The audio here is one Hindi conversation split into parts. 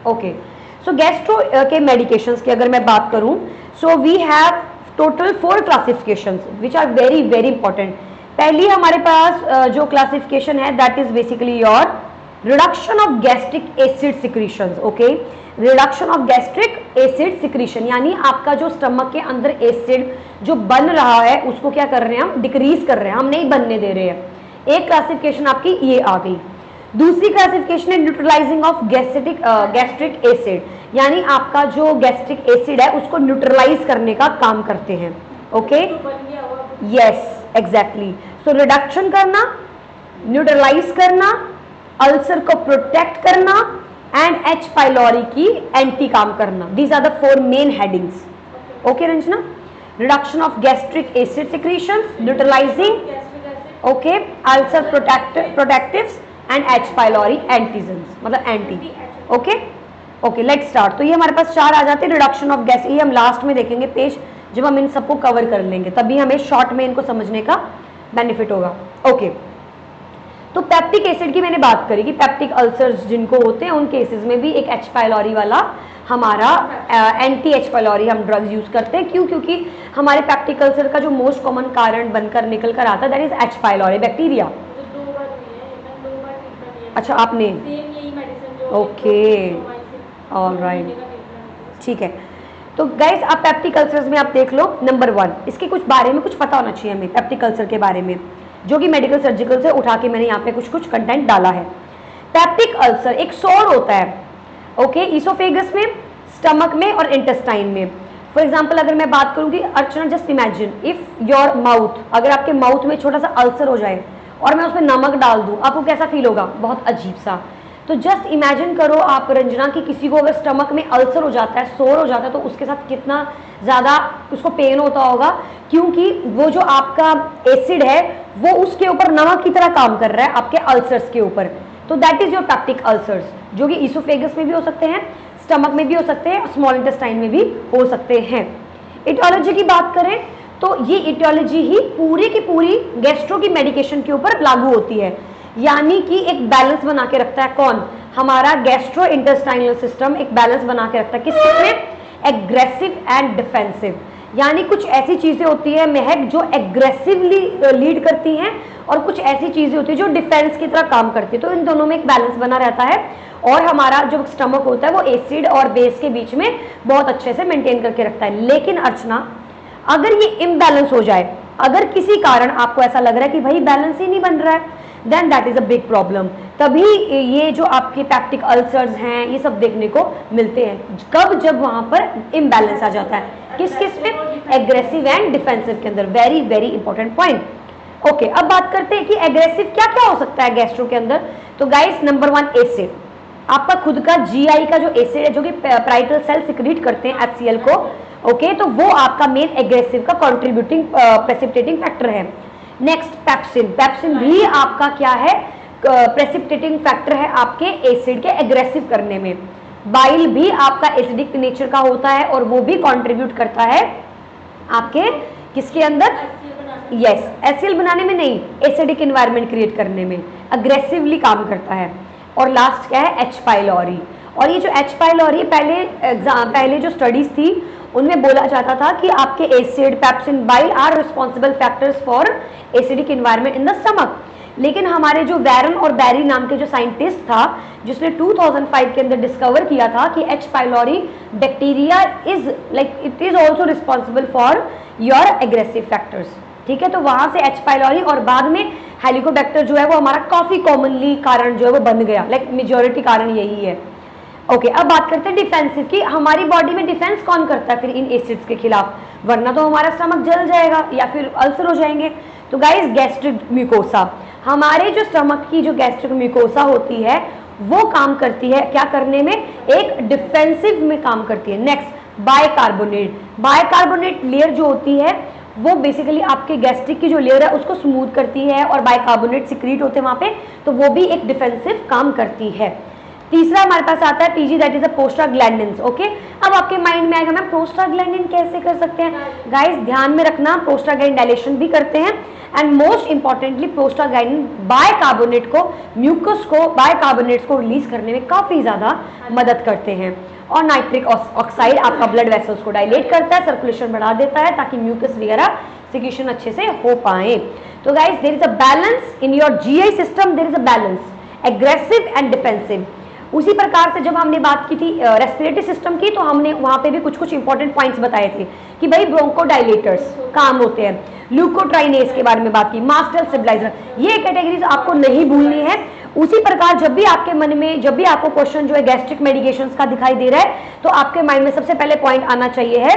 ओके, सो गैस्ट्रो के मेडिकेशंस की अगर मैं बात करूं, so we have total 4 classifications which are very very important. पहली हमारे पास जो क्लासिफिकेशन है that is basically your reduction of gastric acid secretions. Okay, reduction of gastric acid secretion यानी आपका जो स्टमक के अंदर एसिड जो बन रहा है उसको क्या कर रहे हैं हम, डिक्रीज कर रहे हैं, हम नहीं बनने दे रहे हैं। एक क्लासिफिकेशन आपकी ये आ गई। दूसरी क्लासिफिकेशन है न्यूट्रलाइजिंग ऑफ गैस्ट्रिक एसिड यानी आपका जो गैस्ट्रिक एसिड है उसको न्यूट्रलाइज करने का काम करते हैं। Okay, yes exactly, so reduction करना, न्यूट्रलाइज करना, अल्सर को प्रोटेक्ट करना एंड एच पाइलोरी की एंटी काम करना। These are the 4 main headings. Okay Ranjana, reduction of gastric acid secretions, neutralising, okay, ulcer protectives and H pylori antigens मतलब anti. Okay okay, let's start. तो ये हमारे पास 4 आ जाते हैं। रिडक्शन ऑफ गैस, ये हम लास्ट में देखेंगे पेज जब हम इन सबको कवर कर लेंगे, तभी हमें शॉर्ट में इनको समझने का बेनिफिट होगा। ओके, तो पेप्टिक एसिड की मैंने बात करी कि पेप्टिक अल्सर्स जिनको होते हैं उन केसेस में भी एक एच पाइलोरी वाला हमारा एंटी एच पाइलोरी हम ड्रग्स यूज करते हैं। क्यों? क्योंकि हमारे पेप्टिक अल्सर का जो मोस्ट कॉमन कारण बनकर निकल कर आता है that is H pylori bacteria. अच्छा आपने, ओके ऑल राइट, ठीक है। तो गाइस आप पेप्टिक अल्सर्स में आप देख लो, नंबर 1 इसके कुछ बारे में कुछ पता होना चाहिए हमें पेप्टिक अल्सर के बारे में, जो कि मेडिकल सर्जिकल से उठा के मैंने यहाँ पे कुछ कंटेंट डाला है। पेप्टिक अल्सर एक सोर होता है, ओके, ईसोफेगस में, स्टमक में और इंटेस्टाइन में। फॉर एग्जाम्पल अगर मैं बात करूँ कि Archana just imagine if your mouth, अगर आपके माउथ में छोटा सा अल्सर हो जाए और मैं उसमें नमक डाल दूँ, आपको कैसा फील होगा? बहुत अजीब सा। तो जस्ट इमेजिन करो आप रंजना की किसी को अगर स्टमक में अल्सर हो जाता है, सोर हो जाता है, तो उसके साथ कितना ज़्यादा उसको पेन होता होगा, क्योंकि वो जो आपका एसिड है वो उसके ऊपर नमक की तरह काम कर रहा है आपके अल्सर्स के ऊपर। तो that is your peptic ulcers, जो कि ईसोफेगस में भी हो सकते हैं, स्टमक में भी हो सकते हैं, स्मॉल इंटेस्टाइन में भी हो सकते हैं। इटियोलॉजी की बात करें तो ये इटियोलॉजी ही पूरी की पूरी गैस्ट्रो की मेडिकेशन के ऊपर लागू होती है, यानी कि एक बैलेंस बना के रखता है कौन? हमारा गैस्ट्रो इंटेस्टाइनल सिस्टम एक बैलेंस बना के रखता है किस में? एग्रेसिव एंड डिफेंसिव, यानी कुछ ऐसी चीजें होती है महक जो एग्रेसिवली लीड करती हैं और कुछ ऐसी चीजें होती है जो डिफेंस की तरह काम करती है। तो इन दोनों में एक बैलेंस बना रहता है और हमारा जो स्टमक होता है वो एसिड और बेस के बीच में बहुत अच्छे से मेंटेन करके रखता है। लेकिन अर्चना अगर ये इम्बैलेंस हो जाए, अगर किसी कारण आपको ऐसा लग रहा है कि भाई बैलेंस ही नहीं बन रहा है, then that is a big problem. तभी ये जो आपके पेप्टिक अल्सर्स हैं ये सब देखने को मिलते हैं। कब? जब वहां पर इम्बैलेंस आ जाता है, किस किस में? एग्रेसिव एंड डिफेंसिव के अंदर। Very very important point. Okay, अब बात करते हैं कि एग्रेसिव क्या क्या हो सकता है गैस्ट्रो के अंदर। तो गाइस नंबर 1 एसिड, आपका खुद का जीआई का जो एसिड है जो कि पैराइटल सेल सिक्रीट करते हैं एचसीएल को, ओके, तो वो आपका मेन एग्रेसिव का कंट्रीब्यूटिंग प्रेसिपिटेटिंग फैक्टर है। नेक्स्ट पेप्सिन, पेप्सिन भी आपका क्या है? प्रेसिपिटेटिंग फैक्टर है आपके एसिड के एग्रेसिव करने में। बाइल भी आपका एसिडिक नेचर का होता है और वो भी कंट्रीब्यूट करता है आपके किसके अंदर? यस, एचसीएल बनाने में नहीं, एसिडिक एनवायरनमेंट क्रिएट करने में अग्रेसिवली काम करता है। और लास्ट क्या है? H pylori. और ये जो एच पाइलोरी पहले जो स्टडीज थी उनमें बोला जाता था कि आपके acid, pepsin, bile are responsible factors for acidic environment in the stomach. लेकिन हमारे जो वैरन और बैरी नाम के जो साइंटिस्ट था जिसने 2005 के अंदर डिस्कवर किया था कि H pylori bacteria is like it is also responsible for your aggressive factors. ठीक है, तो वहां से एच पाइलोरी और बाद में हेलिकोबैक्टर जो है वो हमारा काफी कॉमनली कारण जो है वो बन गया, लाइक मेजोरिटी कारण यही है। ओके, अब बात करते हैं डिफेंसिव की। हमारी बॉडी में डिफेंस कौन करता है फिर इन एसिड्स के खिलाफ? वरना तो हमारा स्टमक जल जाएगा या फिर अल्सर हो जाएंगे। तो गाइस गैस्ट्रिक म्यूकोसा, हमारे जो स्टमक की जो गैस्ट्रिक म्यूकोसा होती है वो काम करती है क्या करने में? एक डिफेंसिव में काम करती है। नेक्स्ट बाइकार्बोनेट, बाइकार्बोनेट लेयर जो होती है वो बेसिकली आपके गैस्ट्रिक की जो लेयर है उसको स्मूथ करती है और बाइकार्बोनेट सिक्रीट होते हैं वहां पे, तो वो भी एक डिफेंसिव काम करती है। तीसरा हमारे पास आता है PG, that is a prostaglandins. Okay, अब आपके माइंड में आएगा मैम प्रोस्टाग्लैंडिन कैसे कर सकते हैं? गाइस ध्यान में रखना, प्रोस्टाग्लैंडिन डायलेशन भी करते हैं and most importantly prostaglandin bicarbonate को, म्यूकस को, बाइकार्बोनेट्स को रिलीज करने में काफी ज्यादा मदद करते हैं। और नाइट्रिक ऑक्साइड आपका ब्लड वेसल्स को डायलेट करता है, सर्कुलेशन बढ़ा देता है ताकि म्यूकस वगैरह सिक्रीशन अच्छे से हो पाए। तो guys there is a balance in your GI system, there is a balance aggressive and defensive. उसी प्रकार से जब हमने बात की थी रेस्पिरेटरी सिस्टम की, तो हमने वहां पे भी कुछ कुछ इंपॉर्टेंट पॉइंट्स बताए थे कि भाई ब्रोंकोडाइलेटर्स काम होते हैं, ल्यूकोट्राइनेज के बारे में बात की, मास्टर स्टेबलाइजर, ये कैटेगरीज आपको नहीं भूलनी है। उसी प्रकार जब भी आपके मन में, जब भी आपको क्वेश्चन जो है गैस्ट्रिक मेडिकेशंस का दिखाई दे रहा है, तो आपके माइंड में सबसे पहले पॉइंट आना चाहिए है,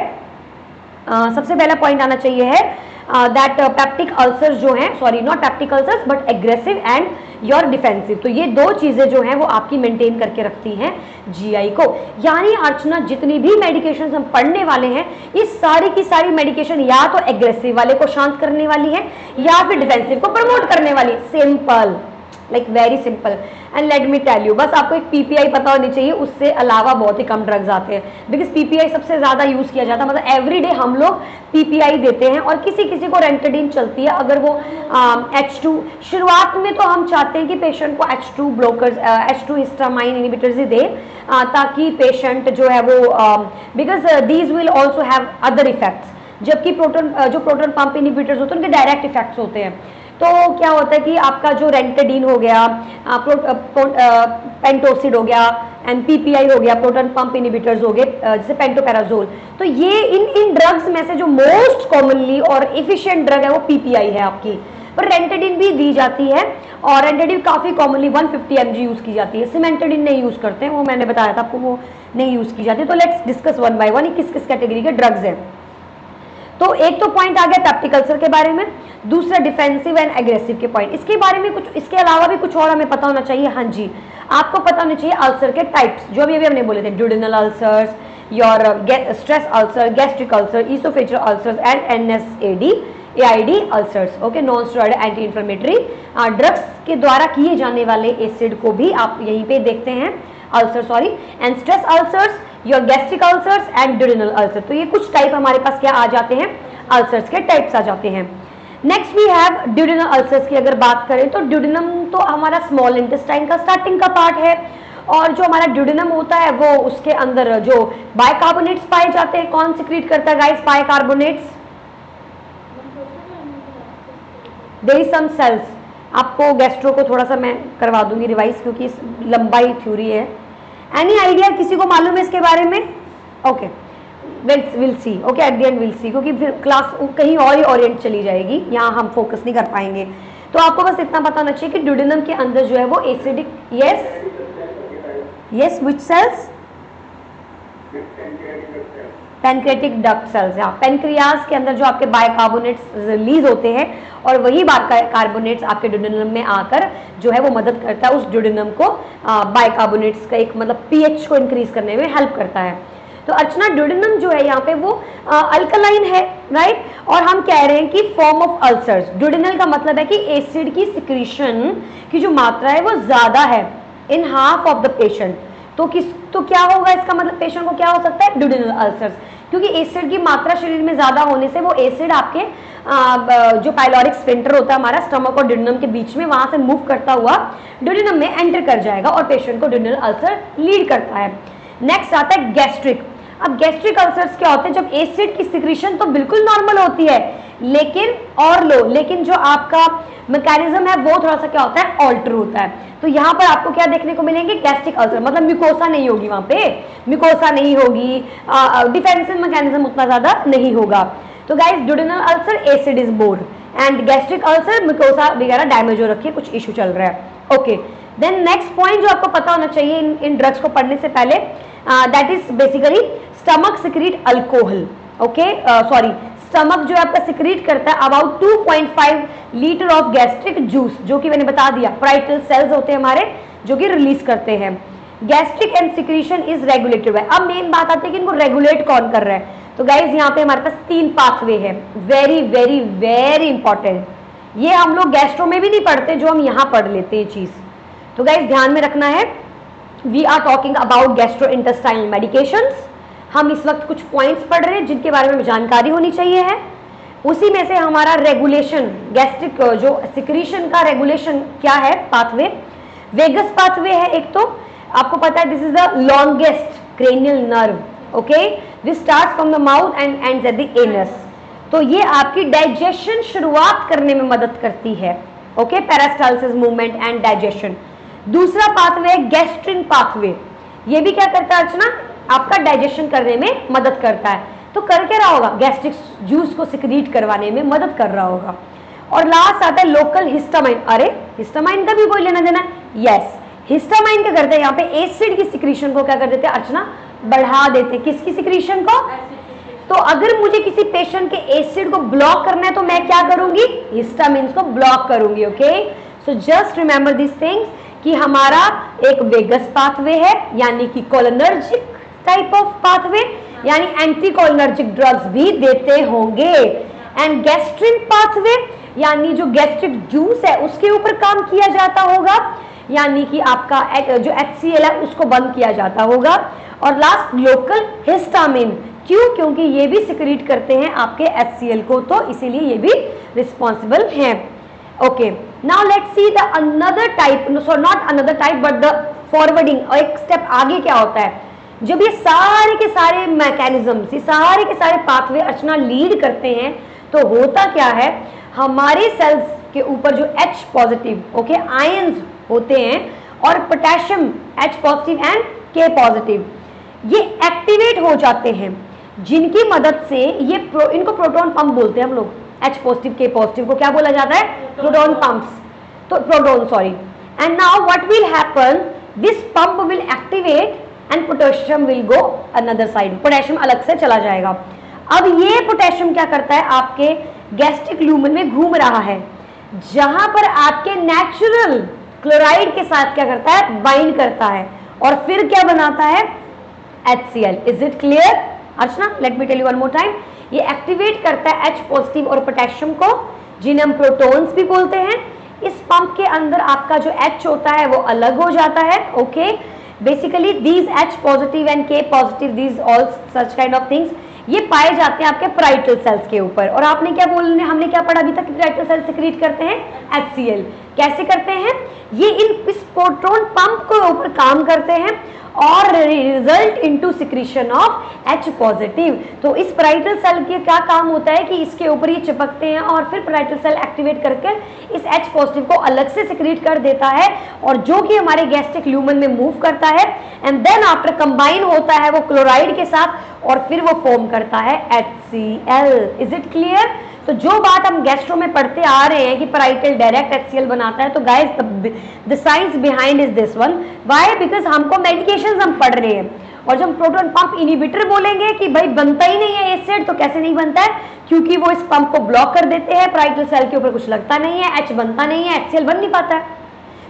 सबसे पहला पॉइंट आना चाहिए है दैट पेप्टिक अल्सर्स जो हैं, sorry not peptic ulcers but aggressive and your defensive. तो ये दो चीजें जो हैं वो आपकी मेंटेन करके रखती हैं जीआई को। यानी अर्चना जितनी भी मेडिकेशंस हम पढ़ने वाले हैं, इस सारी की सारी मेडिकेशन या तो एग्रेसिव वाले को शांत करने वाली है या फिर डिफेंसिव को प्रमोट करने वाली है। Simple, like very simple. And let me tell you, बस आपको एक पीपीआई पता होनी चाहिए, उससे अलावा बहुत ही कम ड्रग्स आते हैं, बिकॉज पीपीआई सबसे ज्यादा यूज किया जाता है, मतलब एवरीडे हम लोग पीपीआई देते हैं। और किसी किसी को रेंटाडीन चलती है, अगर वो H2, शुरुआत में तो हम चाहते हैं कि पेशेंट को H2 blockers, H2 histamine inhibitors ही दे, ताकि पेशेंट जो है वो, because these will also have other effects, जबकि जो प्रोटॉन पंप इनहिबिटर्स होते हैं उनके डायरेक्ट इफेक्ट्स होते हैं। तो क्या होता है कि आपका जो रेंटाडीन हो गया, पेंटोसिड हो गया, एमपीपीआई हो गया, प्रोटॉन पंप इनहिबिटर्स हो गए जैसे पेंटोपैराजोल, तो ये इन ड्रग्स में से जो मोस्ट कॉमनली और एफिशिएंट ड्रग है वो पीपीआई है आपकी। पर रेंटाडीन भी दी जाती है, और रेंटाडीन काफी कॉमनली 150 mg यूज की जाती है, सिमेंटाडीन नहीं यूज करते हैं, वो मैंने बताया था आपको, वो नहीं यूज की जाती है। तो let's discuss one by one किस किस कैटेगरी के ड्रग्स हैं। तो एक तो पॉइंट आ गया पेप्टिक अल्सर के बारे में, दूसरा डिफेंसिव एंड एग्रेसिव के पॉइंट। इसके बारे में कुछ, इसके अलावा भी कुछ और हमें पता होना चाहिए। हाँ जी, आपको पता होना चाहिए अल्सर के टाइप्स, जो अभी हमने बोले थे, duodenal ulcers, your stress ulcer, gastric ulcer, oesophageal ulcers and NSAD AID ulcers. Okay, non steroid anti inflammatory drugs के द्वारा किए जाने वाले एसिड को भी आप यहीं पे देखते हैं, ulcer sorry, and stress ulcers, your gastric ulcers and duodenal ulcer. तो ये कुछ टाइप हमारे पास क्या आ जाते हैं, अल्सर्स के टाइप्स आ जाते हैं। Next we have duodenal ulcers की अगर बात करें तो ड्यूडेनम तो हमारा स्मॉल इंटेस्टाइन का स्टार्टिंग का पार्ट है, और जो हमारा ड्यूडेनम होता है वो उसके अंदर जो बाइकार्बोनेट्स पाए जाते हैं, कौन सिक्रीट करता है guys bicarbonates? There is some cells, आपको गैस्ट्रो को थोड़ा सा मैं करवा दूंगी रिवाइज, क्योंकि लंबाई थ्योरी है। एनी आइडिया, किसी को मालूम है इसके बारे में? Okay, will see, okay at the end will see, क्योंकि फिर क्लास कहीं और ही ओरिएंट चली जाएगी, यहाँ हम फोकस नहीं कर पाएंगे। तो आपको बस इतना पता होना चाहिए कि ड्यूडेनम के अंदर जो है वो acidic, yes which cells? Pancreatic duct cells. हाँ, पैनक्रियाज के अंदर जो आपके बाइकार्बोनेट्स रिलीज होते हैं, और वही बाइकार्बोनेट्स आपके ड्यूडेनम में आकर जो है वो मदद करता है उस ड्यूडेनम को बाइकार्बोनेट्स का एक मतलब पीएच को इंक्रीज करने में हेल्प करता है। तो अर्चना ड्यूडेनम जो है यहाँ पे वो अल्कलाइन है, राइट? और हम कह रहे हैं कि फॉर्म ऑफ अल्सर्स, ड्यूडेनल का मतलब है कि एसिड की सिक्रीशन की जो मात्रा है वो ज्यादा है in half of the patient. तो क्या होगा इसका मतलब, पेशेंट को क्या हो सकता है? ड्यूडेनल अल्सर्स, क्योंकि एसिड की मात्रा शरीर में ज्यादा होने से वो एसिड आपके जो पाइलोरिक स्फिंक्टर होता है हमारा स्टमक और ड्यूडेनम के बीच में, वहां से मूव करता हुआ ड्यूडेनम में एंटर कर जाएगा और पेशेंट को ड्यूडेनल अल्सर लीड करता है। नेक्स्ट आता है गैस्ट्रिक। अब गैस्ट्रिक अल्सर्स क्या होते हैं? जब एसिड की सिक्रीशन तो बिल्कुल नॉर्मल होती है, लेकिन जो आपका मैकेनिज्म है वो थोड़ा सा क्या होता है, ऑल्टर होता है। तो यहाँ पर आपको क्या देखने को मिलेंगे? गैस्ट्रिक अल्सर, मतलब म्यूकोसा नहीं होगी, वहां पे म्यूकोसा नहीं होगी, डिफेंसिव मैकेनिज्म उतना ज्यादा नहीं होगा। तो guys duodenal ulcer acid is more, and gastric ulcer mucosa वगैरह डैमेज हो रखी है, कुछ इशू चल रहा है। ओके, देन नेक्स्ट पॉइंट जो आपको पता होना चाहिए इन ड्रग्स को पढ़ने से पहले, that is basically stomach secrete alcohol. Okay, sorry, stomach जो आपका सिक्रीट करता है about 2.5 litre of gastric juice, जो कि मैंने बता दिया पाराइटल सेल्स होते हैं हमारे जो कि रिलीज करते हैं। Gastric and secretion is regulated by. अब मेन बात आती है कि इनको रेगुलेट कौन कर रहा है? तो गाइज यहाँ पे हमारे पास 3 पाथवे है, वेरी वेरी वेरी इंपॉर्टेंट। ये हम लोग गैस्ट्रो में भी नहीं पढ़ते, जो हम यहाँ पढ़ लेते हैं चीज। तो गाइज ध्यान में रखना है, we are talking about gastrointestinal medications. हम इस वक्त कुछ पॉइंट्स पढ़ रहे हैं जिनके बारे में जानकारी होनी चाहिए है। उसी में से हमारा रेगुलेशन, गैस्ट्रिक जो सिक्रीशन का रेगुलेशन क्या है, पाथवे, वेगस पाथवे है एक। तो आपको पता है this is the longest cranial nerve, okay, this starts from the mouth and ends at the anus. तो ये आपकी डाइजेशन शुरुआत करने में मदद करती है, okay, peristalsis movement and digestion. दूसरा पाथवे है गैस्ट्रिन पाथवे, ये भी क्या करता है अर्चना, आपका डाइजेशन करने में मदद करता है। तो कर क्या रहा होगा, गैस्ट्रिक जूस को सिक्रीट करवाने में मदद कर रहा होगा। और लास्ट आता है लोकल हिस्टामाइन। अरे हिस्टामाइन का भी कोई लेना देना है? यस, हिस्टामाइन क्या करते हैं, यहाँ पे एसिड की सिक्रीशन को क्या कर देते हैं अर्चना, बढ़ा देते हैं। किसकी सिक्रीशन को? तो अगर मुझे किसी पेशेंट के एसिड को ब्लॉक करना है तो मैं क्या करूंगी, हिस्टामिन को ब्लॉक करूंगी, okay. So just remember this things कि हमारा एक वेगस पाथवे है, यानी कि कोलिनर्जिक टाइप ऑफ पाथवे, यानी एंटी कोलिनर्जिक ड्रग्स भी देते होंगे। एंड गैस्ट्रिन पाथवे, यानी जो गैस्ट्रिक जूस है उसके ऊपर काम किया जाता होगा, यानी कि आपका जो HCl है उसको बंद किया जाता होगा। और लास्ट लोकल हिस्टामिन, क्यों? क्योंकि ये भी सिक्रीट करते हैं आपके HCl को, तो इसीलिए ये भी रिस्पॉन्सिबल हैं। Okay, now let's see the another type, so not another type but the forwarding, और एक स्टेप आगे क्या होता है, जब ये सारे के सारे मैकेनिज्म्स, ये सारे के सारे पाथवे अर्चना लीड करते हैं, तो होता क्या है, हमारे सेल्स के ऊपर जो H पॉजिटिव, ओके, आयंस होते हैं और potassium H positive and K positive, ये एक्टिवेट हो जाते हैं, जिनकी मदद से ये इनको प्रोटॉन पंप बोलते हैं हम लोग। H पॉजिटिव K पॉजिटिव को क्या बोला जाता है? प्रोटॉन पंप्स, तो proton, sorry. And now what will happen, this pump will activate and potassium will go another side, potassium अलग से चला जाएगा। अब ये पोटेशियम क्या करता है, आपके गैस्ट्रिक ल्यूमन में घूम रहा है, जहां पर आपके नेचुरल क्लोराइड के साथ क्या करता है, बाइंड करता है, और फिर क्या बनाता है, HCl। Is it clear Archana? Let me tell you one more time. ये एक्टिवेट करता है H पॉजिटिव और पोटेशियम को, जिन्हें हम प्रोटॉन्स भी बोलते हैं। इस पंप के अंदर आपका जो H होता है वो अलग हो जाता है, okay. Basically these H positive and K positive, these all such kind of things, ये पाए जाते हैं आपके पैराइटल सेल्स के ऊपर। और आपने क्या बोलने, हमने क्या पढ़ा अभी तक, पैराइटल सेल्स सिक्रीट करते हैं HCl। कैसे करते हैं? ये इस प्रोटॉन पंप के ऊपर काम करते हैं और result into secretion of H positive. तो इस पैराइटल सेल के क्या काम होता है कि इसके ऊपर ये चिपकते हैं और फिर पैराइटल सेल एक्टिवेट करके इस H पॉजिटिव को अलग से सिक्रीट कर देता है, और जो कि हमारे गैस्ट्रिक ल्यूमन में मूव करता है, एंड देन आफ्टर कंबाइन होता है वो क्लोराइड के साथ, और फिर वो फॉर्म करता है HCl। Is it clear? तो जो बात हम गैस्ट्रो में पढ़ते आ रहे हैं कि पैराइटल डायरेक्ट HCl बनाता है, तो guys the science behind is this one. Why? Because हमको मेडिकेशंस हम पढ़ रहे हैं, और जब प्रोटॉन पंप इनिबिटर बोलेंगे कि भाई बनता ही नहीं है एसिड, तो कैसे नहीं बनता है? क्योंकि वो इस पंप को ब्लॉक कर देते हैं, पैराइटल सेल के ऊपर कुछ लगता नहीं है, H बनता नहीं है, HCl बन नहीं पाता है।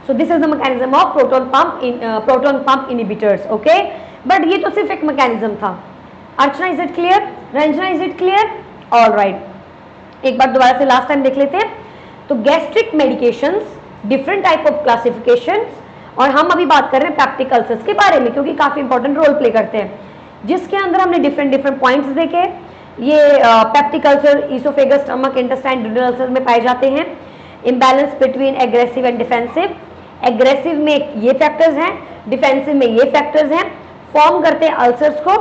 So this is the mechanism of proton pump inhibitors, okay. But ये तो सिर्फ एक मैकेनिज्म था। Archana is it clear? Ranjana is it clear? All right, एक बार दोबारा से लास्ट टाइम देख लेते हैं। तो gastric medications, different type of classifications, और हम अभी बात कर रहे हैं पेप्टिक अल्सर्स के बारे में, क्योंकि काफी इंपॉर्टेंट रोल प्ले करते हैं, जिसके अंदर हमने डिफरेंट पॉइंट्स देखे। ये peptic ulcer oesophagus, stomach, intestine, ड्यूरल ulcer में पाए जाते हैं। Imbalance between aggressive and defensive, aggressive में ये फैक्टर्स हैं, डिफेंसिव में ये फैक्टर्स हैं, फॉर्म करते हैं अल्सर्स को।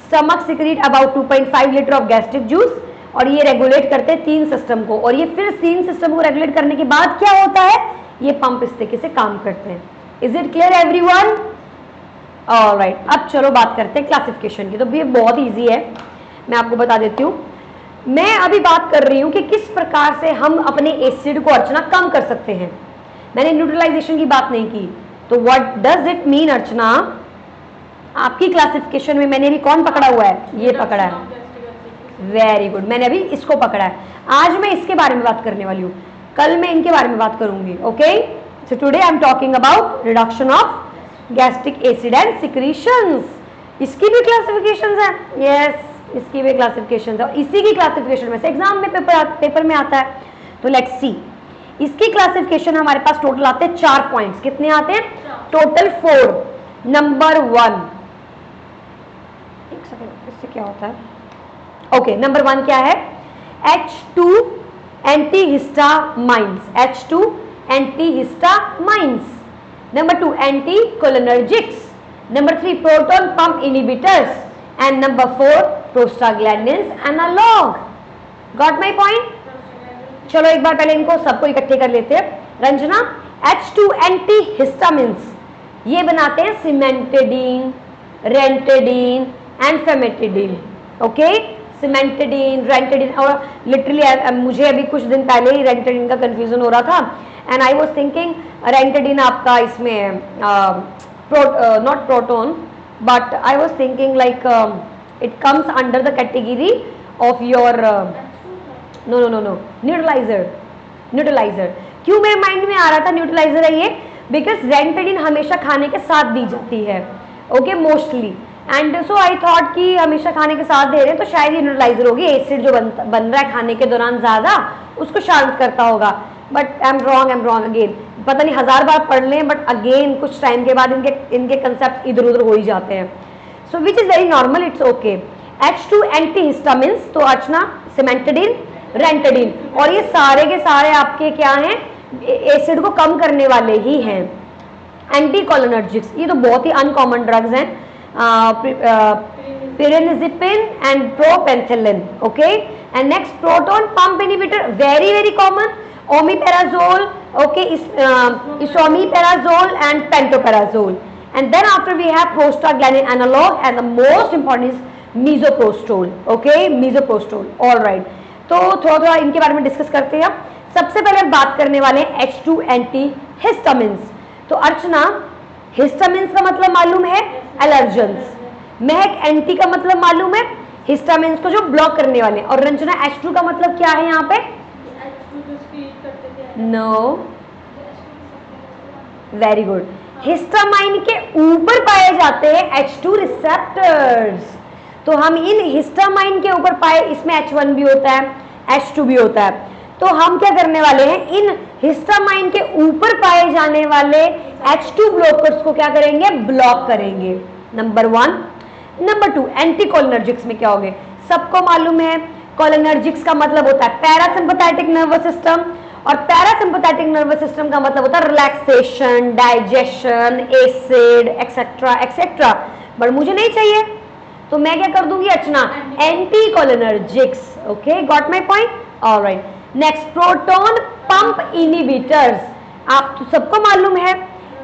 Stomach secrete about 2.5 litre of gastric juice, और ये रेगुलेट करते हैं 3 सिस्टम को, और ये फिर 3 सिस्टम को रेगुलेट करने के बाद क्या होता है, ये पंप इस तरीके से काम करते हैं। Is it clear everyone? Alright, अब चलो बात करते हैं क्लासिफिकेशन की। तो ये बहुत इजी है, मैं आपको बता देती हूँ। मैं अभी बात कर रही हूँ कि किस प्रकार से हम अपने एसिड को अर्चना कम कर सकते हैं। मैंने न्यूट्रलाइजेशन की बात नहीं की। तो व्हाट डज इट मीन अर्चना? आपकी क्लासिफिकेशन में मैंने अभी कौन पकड़ा हुआ है? ये पकड़ा है, वेरी गुड, मैंने अभी इसको पकड़ा है। आज मैं इसके बारे में बात करने वाली हूँ, कल मैं इनके बारे में बात करूंगी, okay. So today I am talking about reduction of gastric acid and secretions. इसकी भी क्लासिफिकेशंस हैं, यस, इसकी भी क्लासिफिकेशंस है, और इसी की क्लासिफिकेशन में से एग्जाम में पेपर में आता है। तो लेट्स सी, इसकी क्लासिफिकेशन हमारे पास टोटल आते हैं 4 पॉइंट्स। कितने आते हैं? टोटल 4। नंबर 1, एक सेकेंड, इससे क्या होता है? ओके, नंबर 1 क्या है? H2 antihistamines, H2 antihistamines. Number 2 anticholinergics. Number 3 proton pump inhibitors and number 4 prostaglandins analogue. Got my point? चलो एक बार पहले इनको सबको इकट्ठे कर लेते हैं। रंजना, H2 एंटीहिस्टामिन्स ये बनाते हैं सिमेंटेडीन, रेंटेडीन एंड फेमेटिडीन। ओके, सिमेंटेडीन, रेंटेडीन, और लिटरली मुझे अभी कुछ दिन पहले ही रेंटेडीन का कंफ्यूजन हो रहा था and I was thinking ranitidine आपका इसमें not proton but I was thinking like it comes under the category of your no no no no neutraliser. Neutraliser क्यों मेरे माइंड में आ रहा था न्यूट्रलाइजर है ये? बिकॉज रेंटेडीन हमेशा खाने के साथ दी जाती है, okay, mostly, and so I thought कि हमेशा खाने के साथ दे रहे हैं तो शायद ये न्यूट्रलाइजर होगी। एसिड जो बन रहा है खाने के दौरान ज्यादा, उसको शांत करता होगा। But I am wrong again. पता नहीं 1000 बार पढ़ लें बट अगेन कुछ टाइम के बाद इनके कंसेप्ट इधर उधर हो ही जाते हैं। So which is very normal, it's okay. H2 antihistamines, तो अर्चना सिमेंटेडीन, रेंटेडीन, और ये सारे के सारे आपके क्या हैं? एसिड को कम करने वाले ही हैं। एंटीकोलिनर्जिक्स, ये तो बहुत ही अनकॉमन ड्रग्स हैं, pyranezepam and propenicillin, okay, and next proton pump inhibitor, very common, omeprazole, okay, esomeprazole and pantoprazole, and then after we have prostaglandin analog and the most important is misoprostol, okay, misoprostol, all right। तो थोड़ा इनके बारे में डिस्कस करते हैं। सबसे पहले हम बात करने वाले हैं H2 एंटीहिस्टामिन्स। तो अर्चना, हिस्टामिन्स का मतलब मालूम है एलर्जेंस, महक एंटी का मतलब मालूम है हिस्टामिन्स को जो ब्लॉक करने वाले, और रंजना H2 का मतलब क्या है यहाँ पे? नो, वेरी गुड, हिस्टामाइन के ऊपर पाए जाते हैं H2 रिसेप्टर्स। तो हम इन हिस्टामाइन के ऊपर पाए, इसमें H1 भी होता है, H2 भी होता है, तो हम क्या करने वाले हैं? इन हिस्टामाइन के ऊपर पाए जाने वाले H2 ब्लॉकर्स को क्या करेंगे? ब्लॉक करेंगे, नंबर 1। नंबर 2 एंटीकोलिनर्जिक्स में क्या होंगे? सबको मालूम है कोलिनर्जिक्स का मतलब होता है पैरासिम्पैथेटिक नर्वस सिस्टम, और पैरासिम्पैथेटिक नर्वस सिस्टम का मतलब होता है relaxation, digestion, acid etcetera etcetera. But मुझे नहीं चाहिए तो मैं क्या कर दूंगी Archana? Anticholinergics, okay, got my point, alright. Next proton pump inhibitors, आप तो सबको मालूम है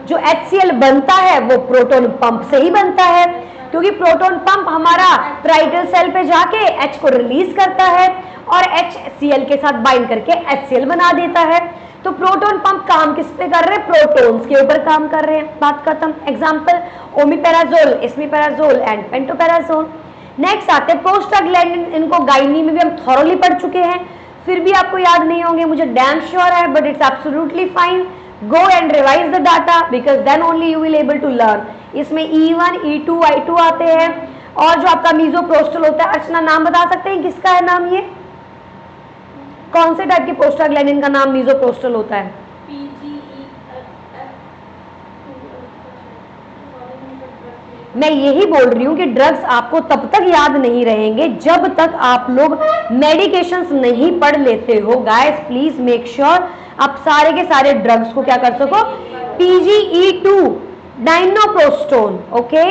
जो HCl बनता है वो प्रोटॉन पंप से ही बनता है, क्योंकि प्रोटॉन पंप हमारा ट्राइटल सेल पे जाके H को रिलीज करता है और HCl के साथ बाइंड करके HCl बना देता है। तो प्रोटॉन पंप काम किस पे कर रहे हैं? प्रोटॉन्स के ऊपर काम कर रहे हैं, बात खत्म। Example omeprazole, esomeprazole and pantoprazole. Next आते हैं प्रोस्टाग्लैंडिन, इनको गायनी में भी हम थॉरोली पढ़ चुके हैं, फिर भी आपको याद नहीं होंगे मुझे डैम श्योर है, but it's absolutely fine. Go and revise the data because then only you will able to learn. इसमें E1, E2, I2 आते हैं, और जो आपका मीजोप्रोस्टल होता है, अर्चना नाम बता सकते हैं किसका है नाम? ये कौन से टाइप के प्रोस्टाग्लैंडिन का नाम मीजोप्रोस्टल होता है? मैं यही बोल रही हूँ कि ड्रग्स आपको तब तक याद नहीं रहेंगे जब तक आप लोग मेडिकेशंस नहीं पढ़ लेते हो। गाइस प्लीज मेक श्योर आप सारे के सारे ड्रग्स को क्या कर सको? PGE2 डाइनोप्रोस्टोन, ओके,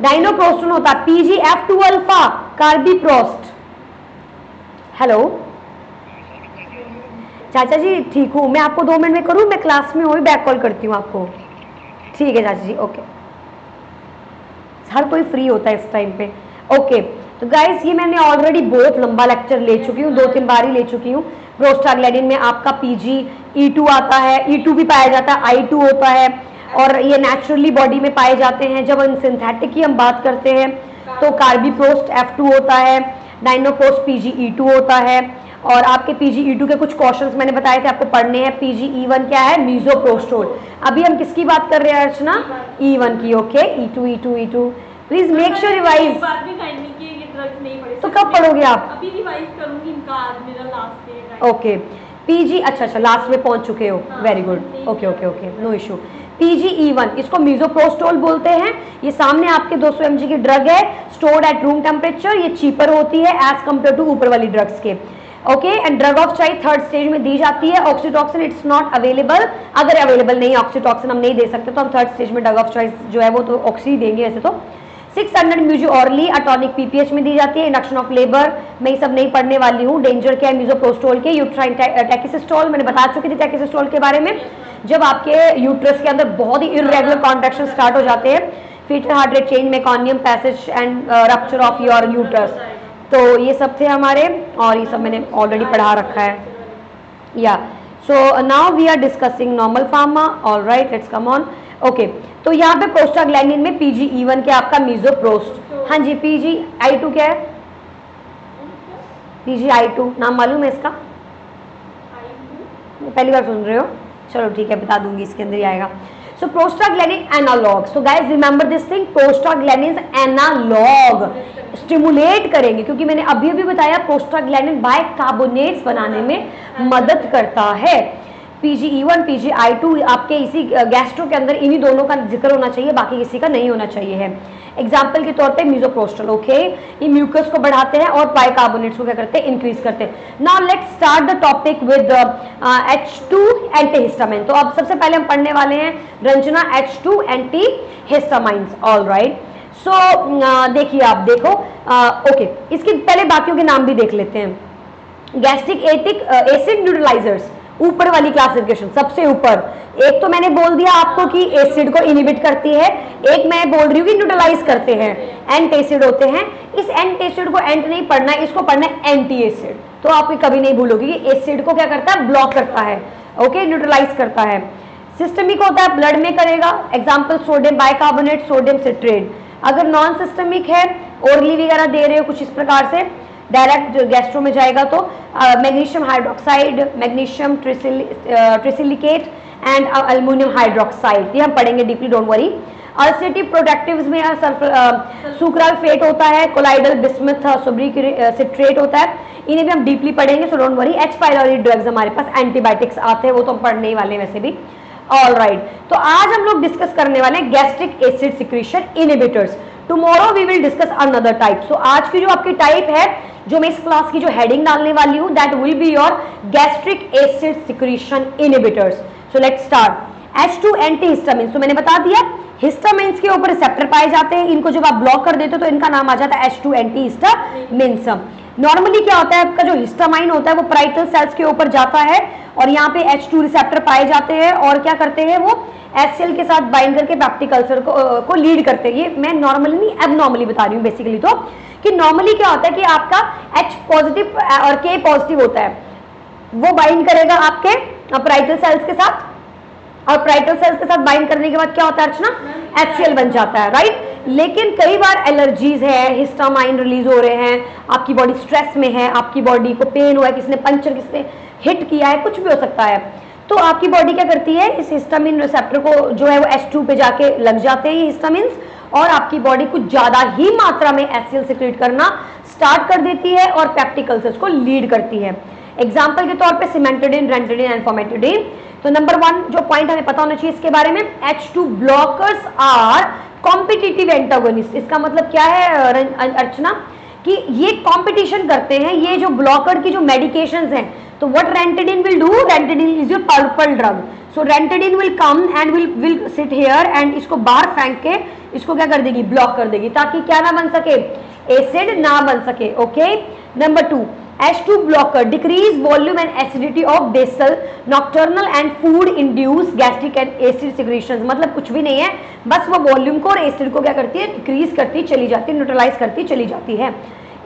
डाइनोप्रोस्टोन होता है PGF2 अल्फा कार्बिप्रोस्ट। हेलो चाचा जी, ठीक हूँ, मैं आपको 2 मिनट में करूँ? मैं क्लास में हूँ, बैक कॉल करती हूँ आपको। ठीक है चाचा जी, ओके। हर कोई फ्री होता है इस टाइम पे, ओके। तो गाइस ये मैंने ऑलरेडी बहुत लंबा लेक्चर ले चुकी हूँ, 2-3 बार ही ले चुकी हूँ। प्रोस्टाग्लैंडिन में आपका PGE2 आता है, E2 भी पाया जाता है, I2 होता है, और ये नेचुरली बॉडी में पाए जाते हैं। जब हम सिंथेटिक की हम बात करते हैं तो कार्बिप्रोस्ट F2 होता है, डाइनोप्रोस्ट PGE2 होता है, और आपके PGE2 के कुछ क्वेश्चंस मैंने बताए थे आपको पढ़ने हैं। PGE1 क्या है? मीजोप्रोस्टोल। अभी हम किसकी बात कर रहे हैं अर्चना? E1 की, okay. E2 please make sure revise. तो कब पढ़ोगे आप? अभी रिवाइज करूंगी, इनका आज मेरा लास्ट डे है। ओके, पीजी, अच्छा लास्ट में पहुंच चुके हो, very good, okay okay okay, no issue. PGE1 इसको मीजोप्रोस्टोल बोलते हैं। ये सामने आपके 200 mg की ड्रग है, स्टोर्ड एट रूम टेम्परेचर। ये चीपर होती है एज कम्पेयर टू ऊपर वाली ड्रग्स के। Okay, and drug of choice third stage में दी जाती है। ऑक्सीटॉक्सिन इट्स नॉट अवेलेबल, अगर अवेलेबल नहीं है ऑक्सीटॉक्सिन हम नहीं दे सकते तो हम थर्ड स्टेज में ड्रग ऑफ चॉइस जो है वो तो ऑक्सी देंगे वैसे तो। 600 mg ऑरली अटॉनिक PPH में दी जाती है। इंडक्शन ऑफ लेबर मैं ये सब नहीं पढ़ने वाली हूँ। डेंजर क्या है मीजोप्रोस्टोल के, यूट्राइन टैकिसिस्टोल मैंने बता चुकी थी टैकिसिस्टोल के बारे में। जब आपके यूट्रस के अंदर बहुत ही इरेगुलर कॉन्ट्रैक्शन स्टार्ट हो जाते हैं, foetal heart rate change, meconium passage and rupture of your uterus, तो ये सब थे हमारे, और ये सब मैंने ऑलरेडी पढ़ा रखा है। या so now we are discussing normal pharma, alright, let's come on. Okay, तो यहाँ पे प्रोस्टाग्लैंडिन में PGE1 क्या आपका मीजोप्रोस्ट, हाँ जी। PGI2 क्या है? PGI2 नाम मालूम है इसका? पहली बार सुन रहे हो? चलो ठीक है, बता दूंगी, इसके अंदर ही आएगा। So prostaglandin analogue, so guys remember this thing, prostaglandin analogue stimulate करेंगे, क्योंकि मैंने अभी अभी बताया प्रोस्टाग्लैंडिन बाइकार्बोनेट्स बनाने में मदद करता है। PGE1 PGI2 आपके इसी गैस्ट्रो के अंदर इन्हीं दोनों का जिक्र होना चाहिए, बाकी किसी का नहीं होना चाहिए है। एग्जाम्पल के तौर पे मीजोप्रोस्टल, ओके, ये म्यूकस को बढ़ाते हैं और बाइकार्बोनेट्स को क्या करते हैं, इंक्रीज करते हैं। Now let's start the topic with H2 antihistamine. तो अब सबसे पहले हम पढ़ने वाले हैं रंजना H2 एंटीहिस्टामाइंस, ऑलराइट। सो देखिए आप देखो, ओके, इसके पहले बाकियों के नाम भी देख लेते हैं। गैस्ट्रिक एसिड न्यूट्रलाइजर्स, ऊपर वाली क्लासिफिकेशन सबसे ऊपर। एक तो मैंने बोल दिया आपको कि एसिड को इनहिबिट करती है, एक मैं बोल रही हूँ कि न्यूट्रलाइज करते हैं, एंटी एसिड होते हैं। इस एंटी एसिड को एंट नहीं पढ़ना है, इसको पढ़ना है एंटी एसिड। तो आप कभी नहीं भूलोगे कि एसिड को क्या करता है, ब्लॉक करता है, ओके, न्यूट्रलाइज करता है। सिस्टमिक होता है, ब्लड में करेगा, example sodium bicarbonate, sodium citrate. अगर नॉन सिस्टमिक है, ओरली वगैरह दे रहे हो कुछ इस प्रकार से, डायरेक्ट गैस्ट्रो में जाएगा तो magnesium hydroxide, magnesium trisilicate and aluminium hydroxide, ये हम पढ़ेंगे deeply, don't worry. Ulcerative productives में सुक्राल्फेट होता है, कोलाइडल बिस्मथ सुब्रिक सिट्रेट होता है, इन्हें भी हम डीपली पढ़ेंगे, so don't worry. H pylori drugs हमारे पास एंटीबायोटिक्स आते हैं, वो तो हम पढ़ने ही वाले हैं वैसे भी, ऑलराइट। तो आज हम लोग डिस्कस करने वाले हैं gastric acid secretion inhibitors. Tomorrow we will discuss another type. So आज की जो आपकी टाइप है, जो मैं इस क्लास की जो हेडिंग डालने वाली हूं, that will be your gastric acid secretion inhibitors. So let's start. H2 antihistamine, तो मैंने बता दिया हिस्टामिन्स के ऊपर रिसेप्टर पाए जाते हैं, इनको जब आप ब्लॉक कर देते हो तो इनका नाम आ जाता है H2 एंटीहिस्टामिन्स। नॉर्मली क्या होता है, आपका जो हिस्टामाइन होता है वो पैराइटल सेल्स के ऊपर जाता है और यहाँ पे H2 रिसेप्टर पाए जाते हैं और क्या करते हैं, वो HCl के साथ बाइंड करके पैप्टिक अल्सर को लीड करते हैं। ये मैं नॉर्मली नहीं एबनॉर्मली बता रही हूँ बेसिकली, तो कि नॉर्मली क्या होता है कि आपका H पॉजिटिव और K पॉजिटिव होता है, वो बाइंड करेगा आपके पैराइटल सेल्स के साथ, और पैराइटल सेल्स के साथ बाइंड करने के बाद क्या होता है अर्चना, HCl बन जाता है, राइट। लेकिन कई बार एलर्जीज है, हिस्टामाइन रिलीज हो रहे हैं, आपकी बॉडी स्ट्रेस में है, आपकी बॉडी को पेन हुआ है, किसने पंचर, किसने हिट किया है, कुछ भी हो सकता है, तो आपकी बॉडी क्या करती है, इस हिस्टामिन रिसेप्टर को जो है वो H2 पे जाके लग जाते हैं ये हिस्टामिन्स, और आपकी बॉडी कुछ ज्यादा ही मात्रा में HCl सिक्रेट करना स्टार्ट कर देती है और पैप्टिक अल्सर्स को लीड करती है। एग्जाम्पल के तौर पे सिमेंटिडिन, रेंटिडिन एंड फॉर्मेटिडिन। तो नंबर 1 जो पॉइंट हमें पता होना चाहिए इसके बारे में, H2 blockers are competitive antagonist. इसका मतलब क्या है अर्चना, कि ये कंपटीशन करते हैं, ये जो ब्लॉकर की जो मेडिकेशंस हैं, तो what ranitidine will do, ranitidine is your purple drug, so ranitidine will come and will sit here and इसको बाहर फेंक के इसको क्या कर देगी, ब्लॉक कर देगी, ताकि क्या ना बन सके, एसिड ना बन सके, okay. Number 2, H2 blocker decrease volume and acidity of basal, nocturnal and food induced gastric and acid secretions। मतलब कुछ भी नहीं है, बस वो वॉल्यूम को और एसिड को क्या करती है, डिक्रीज करती चली जाती है, न्यूट्रलाइज करती चली जाती है।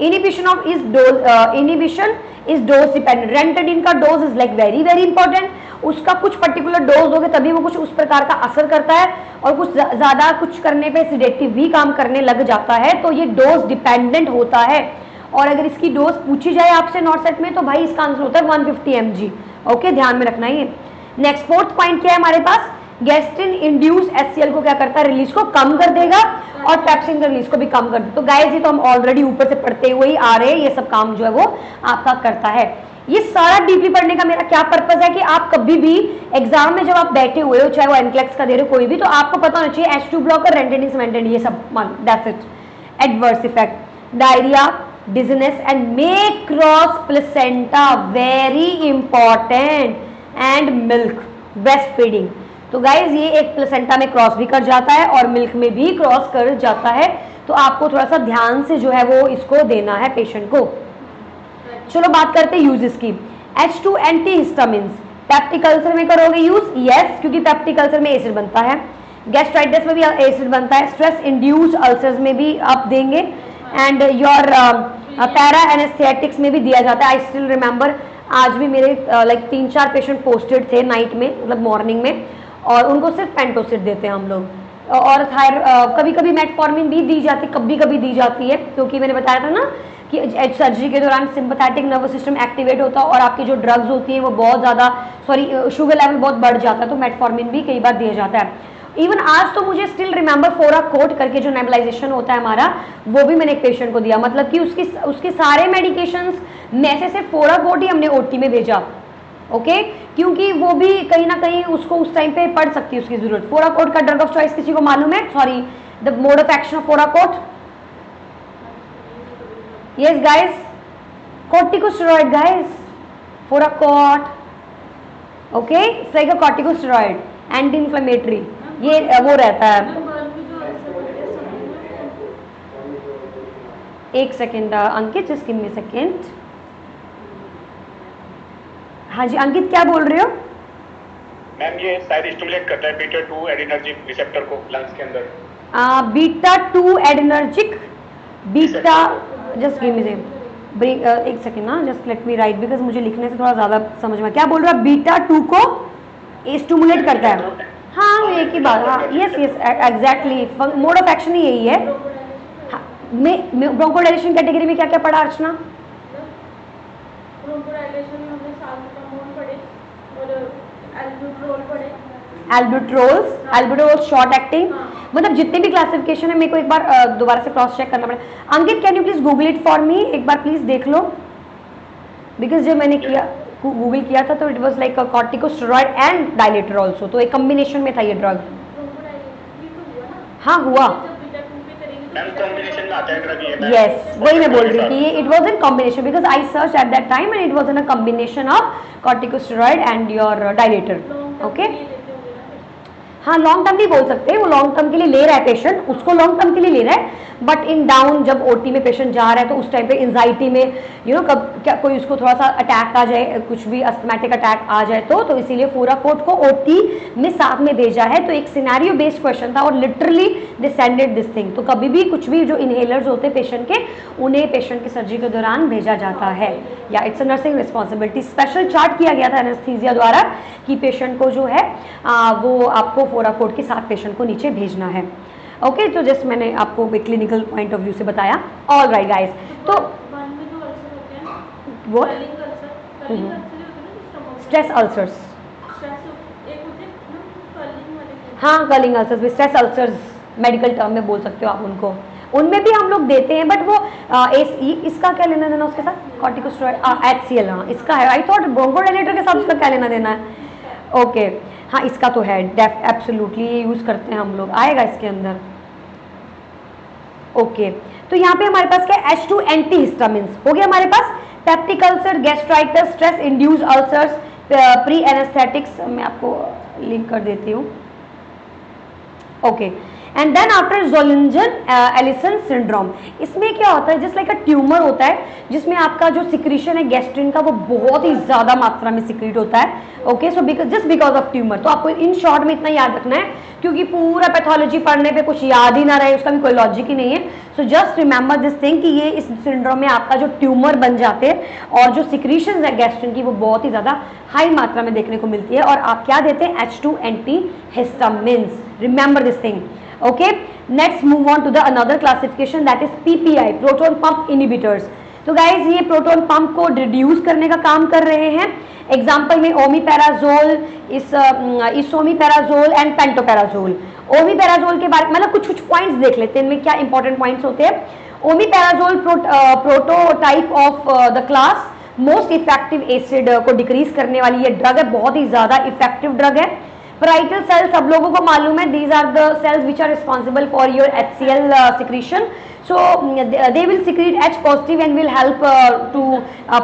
इनिबिशन ऑफ इस dose, inhibition is dose dependent. Ranitidine का dose is like very very important, उसका कुछ पर्टिकुलर डोज दोगे तभी वो कुछ उस प्रकार का असर करता है, और कुछ ज्यादा कुछ करने पे सिडेटिव भी काम करने लग जाता है, तो ये डोज डिपेंडेंट होता है। और अगर इसकी डोज पूछी जाए आपसे नॉट सेट में, तो भाई इसका आंसर होता है 150 mg, ओके, ध्यान में रखना है। नेक्स्ट 4th पॉइंट क्या है हमारे पास, गैस्ट्रिन इंड्यूस HCl को क्या करता है, रिलीज को कम कर देगा और पेप्सिन रिलीज को भी कम कर देगा। तो गाइस ये तो हम ऑलरेडी ऊपर से पढ़ते हुए ही आ रहे हैं, ये सब काम जो है वो आपका करता है। ये सारा डीपली पढ़ने का मेरा क्या पर्पस है कि आप कभी भी एग्जाम में जब आप बैठे हुए हो, चाहे वो एनक्लेक्स का दे रहे हो कोई भी, तो आपको पता होना चाहिए H2 ब्लॉकर, रेंटेनिस मेंटेन, ये सब मान, that's it. Adverse effect, diarrhoea, dizziness and may cross placenta, very important, and milk, breast feeding. तो गाइज ये एक प्लेसेंटा में क्रॉस भी कर जाता है और मिल्क में भी क्रॉस कर जाता है, तो आपको थोड़ा सा ध्यान से जो है वो इसको देना है पेशेंट को। चलो बात करते हैं यूज इसकी। H2 एंटीहिस्टामिन्स, पेप्टिक अल्सर में करोगे यूज, यस, क्योंकि पेप्टिक अल्सर में एसिड बनता है, गैस्ट्राइटिस में भी एसिड बनता है, स्ट्रेस इंड्यूस्ड अल्सर्स में भी आप देंगे, एंड योर पैरा एनेस्थेटिक्स में भी दिया जाता है। आई स्टिल रिमेंबर, आज भी मेरे लाइक 3-4 पेशेंट पोस्टेड थे नाइट में, मतलब मॉर्निंग में, और उनको सिर्फ पेंटोसिड देते हैं हम लोग, और कभी कभी मेटफॉर्मिन भी दी जाती, कभी कभी दी जाती है, क्योंकि मैंने बताया था ना कि सर्जरी के दौरान सिंपैथेटिक नर्वस सिस्टम एक्टिवेट होता है और आपकी जो ड्रग्स होती हैं वो बहुत ज़्यादा, शुगर लेवल बहुत बढ़ जाता है, तो मेटफॉर्मिन भी कई बार दिया जाता है। इवन आज तो मुझे स्टिल रिमेंबर फोराकोट करके जो नेबुलाइजेशन होता है हमारा, वो भी मैंने एक पेशेंट को दिया, मतलब कि उसके सारे मेडिकेशंस में से सिर्फ फोराकोट ही हमने ओटी में भेजा, ओके, क्योंकि वो भी कहीं ना कहीं उसको उस टाइम पे पड़ सकती है उसकी जरूरत। फोराकोट का ड्रग ऑफ चॉइस किसी को मालूम है? Sorry, the mode of action of Foracort, yes guys, corticosteroid guys, Foracort, okay, it's like a corticosteroid, anti-inflammatory, ये वो रहता है। एक सेकेंड अंकित, जस्ट गिव मी सेकेंड। हाँ जी अंकित, क्या बोल रहे हो? मैम ये शायद स्टिमुलेट करता है बीटा 2 एडिनर्जिक रिसेप्टर को लंग्स के अंदर। Beta 2 adrenergic, beta, just give me break, एक सेकेंड ना, just let me write, because मुझे लिखने से थोड़ा ज़्यादा समझ में। क्या बोल रहा है? बीटा 2 को स्टिमुलेट करता है, हाँ एक ही बात, हाँ yes yes exactly, mode of action ही यही है। हाँ, ब्रोंकोडाइलेशन कैटेगरी में क्या क्या पढ़ा अर्चना? एल्बुट्रोल शॉर्ट एक्टिंग, मतलब जितने भी क्लासिफिकेशन है मेरे को एक बार दोबारा से क्रॉस चेक करना पड़ेगा। Ankit can you please Google it for me, एक बार प्लीज देख लो, बिकॉज जब मैंने किया गूगल किया था तो it was like a corticosteroid and dilator also, तो एक कॉम्बिनेशन में था ये ड्रग। हाँ हुआ, यस वही मैं बोल रही थी, ये it was in combination, because I search at that time and it was in a combination of corticosteroid and your dilator, okay. हाँ लॉन्ग टर्म भी बोल सकते हैं, वो लॉन्ग टर्म के लिए ले रहा है पेशेंट, उसको लॉन्ग टर्म के लिए ले रहा है, बट इन डाउन जब ओटी में पेशेंट जा रहा है तो उस टाइम पे एंजाइटी में कब क्या कोई उसको थोड़ा सा अटैक आ जाए, कुछ भी अस्थमैटिक अटैक आ जाए तो इसीलिए फोराकोट को ओटी में साथ में भेजा है। तो एक सिनेरियो बेस्ड क्वेश्चन था और लिटरली दे सेंडेड दिस थिंग। तो कभी भी कुछ भी जो इनहेलर्स होते हैं पेशेंट के, उन्हें पेशेंट की सर्जरी के दौरान भेजा जाता है, या it's a nursing responsibility. Special chart किया गया था एनेस्थीसिया द्वारा कि पेशेंट को जो है वो आपको फोराकोट के साथ पेशेंट को नीचे भेजना है, ओके। तो जस्ट मैंने आपको एक क्लिनिकल पॉइंट ऑफ व्यू से बताया। ऑल राइट गाइस, तो वो स्ट्रेस अल्सर्स, हाँ कर्लिंग अल्सर्स भी, स्ट्रेस अल्सर्स मेडिकल टर्म में बोल सकते हो आप उनको, उनमें भी हम लोग देते हैं, बट वो इसका क्या लेना देना उसके साथ? कॉर्टिकोस्टेरॉइड HCl, हाँ इसका है। आई थॉट ब्रोंकोडायलेटर के साथ इसका क्या लेना देना है, ओके हाँ इसका तो है एब्सोल्युटली, ये यूज करते हैं हम लोग, आएगा इसके अंदर, ओके। तो यहाँ पे हमारे पास क्या है? H2 एंटीहिस्टामिन्स हो गया हमारे पास, peptic ulcer, gastritis, stress induced ulcers, pre anaesthetics, मैं आपको लिंक कर देती हूँ, okay. And then after Zollinger Ellison syndrome, इसमें क्या होता है? जस्ट लाइक अ ट्यूमर होता है जिसमें आपका जो सिक्रीशन है गैस्ट्रिन का वो बहुत ही ज़्यादा मात्रा में सिक्रीट होता है, okay. So just because of tumour, तो आपको इन शॉर्ट में इतना याद रखना है, क्योंकि पूरा पैथोलॉजी पढ़ने पे कुछ याद ही ना रहे, उसका भी कोई लॉजिक ही नहीं है। So just remember this thing कि ये इस सिंड्रोम में आपका जो ट्यूमर बन जाते हैं और जो सिक्रीशन है गैस्ट्रिन की वो बहुत ही ज़्यादा हाई मात्रा में देखने को मिलती है, और आप क्या देते हैं? H2 antihistamines, remember this thing, okay. Next move on to the another classification, that is PPI, proton pump inhibitors. तो गाइज ये प्रोटोन पंप को रिड्यूस करने का काम कर रहे हैं। एग्जाम्पल में ओमीपैराजोल, इसोमीपैराजोल एंड पेंटोपैराजोल। ओमीपैराजोल के बारे में मतलब कुछ पॉइंट्स देख लेते हैं, इनमें क्या इंपॉर्टेंट पॉइंट्स होते हैं। Omeprazole prototype of the class, most effective acid को डिक्रीज करने वाली ये ड्रग है, बहुत ही ज्यादा इफेक्टिव ड्रग है। पैराइटल सेल सब लोगों को मालूम है, these are the cells which are responsible for your HCl सिक्रीशन, so they will secrete H positive and will help to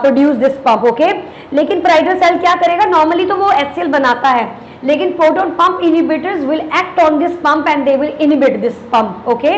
produce this pump, okay। लेकिन पैराइटल सेल क्या करेगा, नॉर्मली तो वो HCl बनाता है, लेकिन proton pump inhibitors will act on this pump and they will inhibit this pump, okay.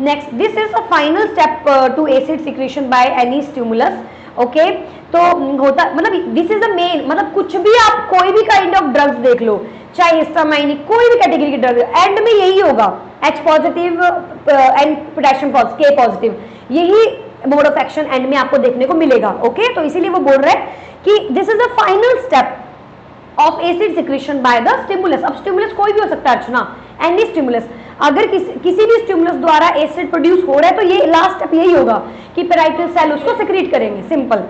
Next, this is a final step to acid secretion by any stimulus, okay. तो होता मतलब दिस इज द मेन, मतलब कुछ भी आप कोई भी काइंड ऑफ ड्रग्स देख लो, चाहे हिस्टामाइन, कोई भी कैटेगरी की ड्रग, एंड में यही होगा, H positive and potassium K positive, यही मोड ऑफ एक्शन एंड में आपको देखने को मिलेगा, ओके। तो इसीलिए वो बोल रहे हैं कि this is the final step of acid secretion by the stimulus. अब स्टिमुलस कोई भी हो सकता है अर्चना, एनी स्टिमुलस, अगर किसी भी स्टिमुलस द्वारा एसिड प्रोड्यूस हो रहा है तो ये लास्ट स्टेप यही होगा कि पैराइटल सेल उसको सिक्रीट करेंगे, simple.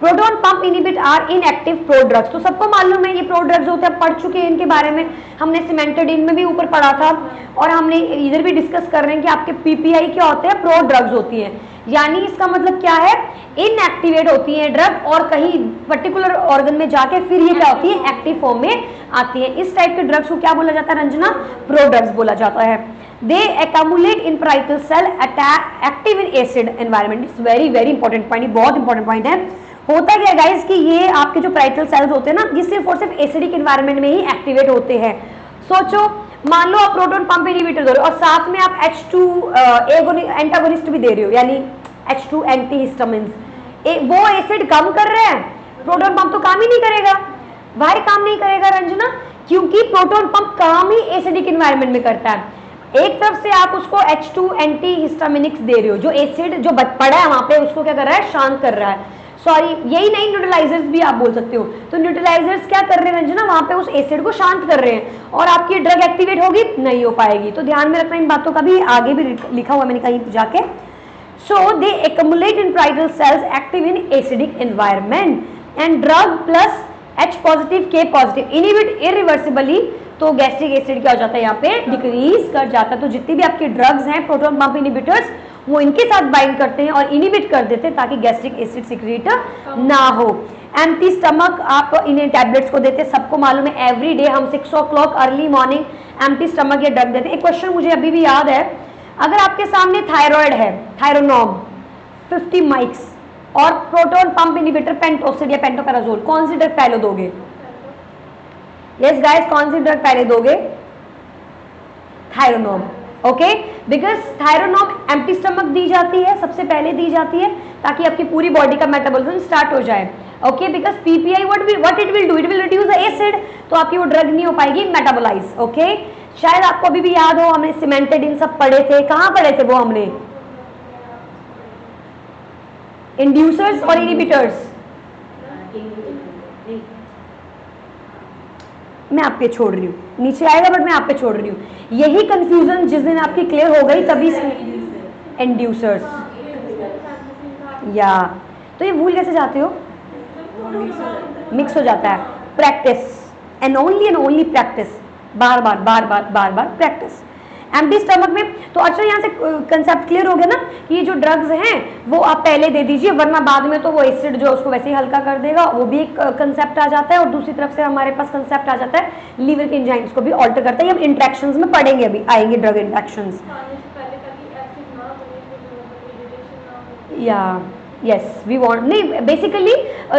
Proton pump inhibit are inactive prodrugs, तो सबको मालूम है ये प्रोड्रग्स होते हैं, पढ़ चुके हैं इनके बारे में, हमने सिमेंटेडिन में भी ऊपर पढ़ा था और हमने इधर भी डिस्कस कर रहे हैं कि आपके PPI क्या होते हैं, प्रोड्रग्स होती हैं, यानी इसका मतलब क्या है, इनएक्टिवेट होती है ड्रग और कहीं पर्टिकुलर ऑर्गन में जाके फिर ये क्या होती है, एक्टिव फॉर्म में आती है। इस टाइप के ड्रग्स को क्या बोला जाता है रंजना, प्रोड्रग्स बोला जाता है। दे accumulate in parietal cell, active in acid environment, it's very very important point, बहुत इंपॉर्टेंट पॉइंट है। होता क्या गाइस कि ये आपके जो पैराइटल सेल्स होते हैं ना, ये सिर्फ और सिर्फ एसिडिक एनवायरनमेंट में ही एक्टिवेट होते हैं। सोचो, मान लो आप प्रोटोन पंप इनहिबिटर दे रहे हो और साथ में आप H2 एंटागोनिस्ट भी दे रहे हो, यानी H2 एंटीहिस्टामिन्स, वो एसिड कम कर रहे हैं, प्रोटोन पंप तो काम ही नहीं करेगा। वाई काम नहीं करेगा रंजना, क्योंकि प्रोटोन पंप काम ही एसिडिक एनवायरनमेंट में करता है। एक तरफ से आप उसको H2 एंटीहिस्टामिनिक्स दे रहे हो, जो एसिड जो पड़ा है वहां पे उसको क्या कर रहा है, शांत कर रहा है, सॉरी यही नहीं, न्यूट्रलाइजर्स भी आप बोल सकते हो। तो न्यूट्रलाइजर्स क्या कर रहे हैं रंजना, वहां पे उस एसिड को शांत कर रहे हैं और आपकी ड्रग एक्टिवेट होगी, नहीं हो पाएगी। तो ध्यान में रखना इन बातों का भी, आगे भी लिखा हुआ मैंने कहीं जाके। So they accumulate in parietal cells active in acidic environment and drug plus H positive K positive inhibit irreversibly, तो गैस्ट्रिक एसिड क्या हो जाता है यहाँ पे, डिक्रीज कर जाता है। तो जितनी भी आपकी ड्रग्स हैं प्रोटोन पंप इनिबिटर्स, वो इनके साथ बाइंड करते हैं और इनिबिट कर देते हैं ताकि गैस्ट्रिक एसिड सिक्रीट ना हो। एम्प्टी स्टमक आप इन्हें टैबलेट्स को देते हैं, सबको मालूम है, एवरी डे हम 6 o'clock early morning empty stomach ये ड्रग देते हैं। एक क्वेश्चन मुझे अभी भी याद है, अगर आपके सामने थायराइड है, थायरोनॉम 50 माइक्स और प्रोटोन पंप इनिबिटर पेंटोसिड या पेंटोपैराजोल, कौन सी ड्रग पहले दोगे? यस गाइस, कौन सी ड्रग पहले दोगे? थायरोनॉम, ओके, बिकॉज थायरोनॉम एम्प्टी स्टमक दी जाती है, सबसे पहले दी जाती है ताकि आपकी पूरी बॉडी का मेटाबॉलिज्म स्टार्ट हो जाए, okay. Because PPI what it will do, it will reduce the acid, तो आपकी वो ड्रग नहीं हो पाएगी मेटाबोलाइज, ओके। शायद आपको अभी भी याद हो, हमने सिमेंटेडिन सब पढ़े थे, कहाँ पढ़े थे वो हमने, इंड्यूसर्स और इनिबिटर्स, मैं आप पे छोड़ रही हूँ, नीचे आएगा बट मैं आप पे छोड़ रही हूँ। यही कंफ्यूजन जिस दिन आपकी क्लियर हो गई तभी इंड्यूसर्स, या तो ये भूल कैसे जाते हो, मिक्स हो जाता है। Practice and only practice, bar bar practice. Empty stomach में, तो अच्छा यहाँ से कंसेप्ट क्लियर हो गया ना कि ये जो ड्रग्स हैं वो आप पहले दे दीजिए, वरना बाद में तो वो एसिड जो उसको वैसे ही हल्का कर देगा, वो भी एक कंसेप्ट आ जाता है। और दूसरी तरफ से हमारे पास कंसेप्ट आ जाता है लीवर के एंजाइम्स को भी ऑल्टर करता है, ये हम इंट्रैक्शंस में पढ़ेंगे, अभी आएंगे ड्रग इंट्रैक्शंस। या यस वी वांट, नहीं बेसिकली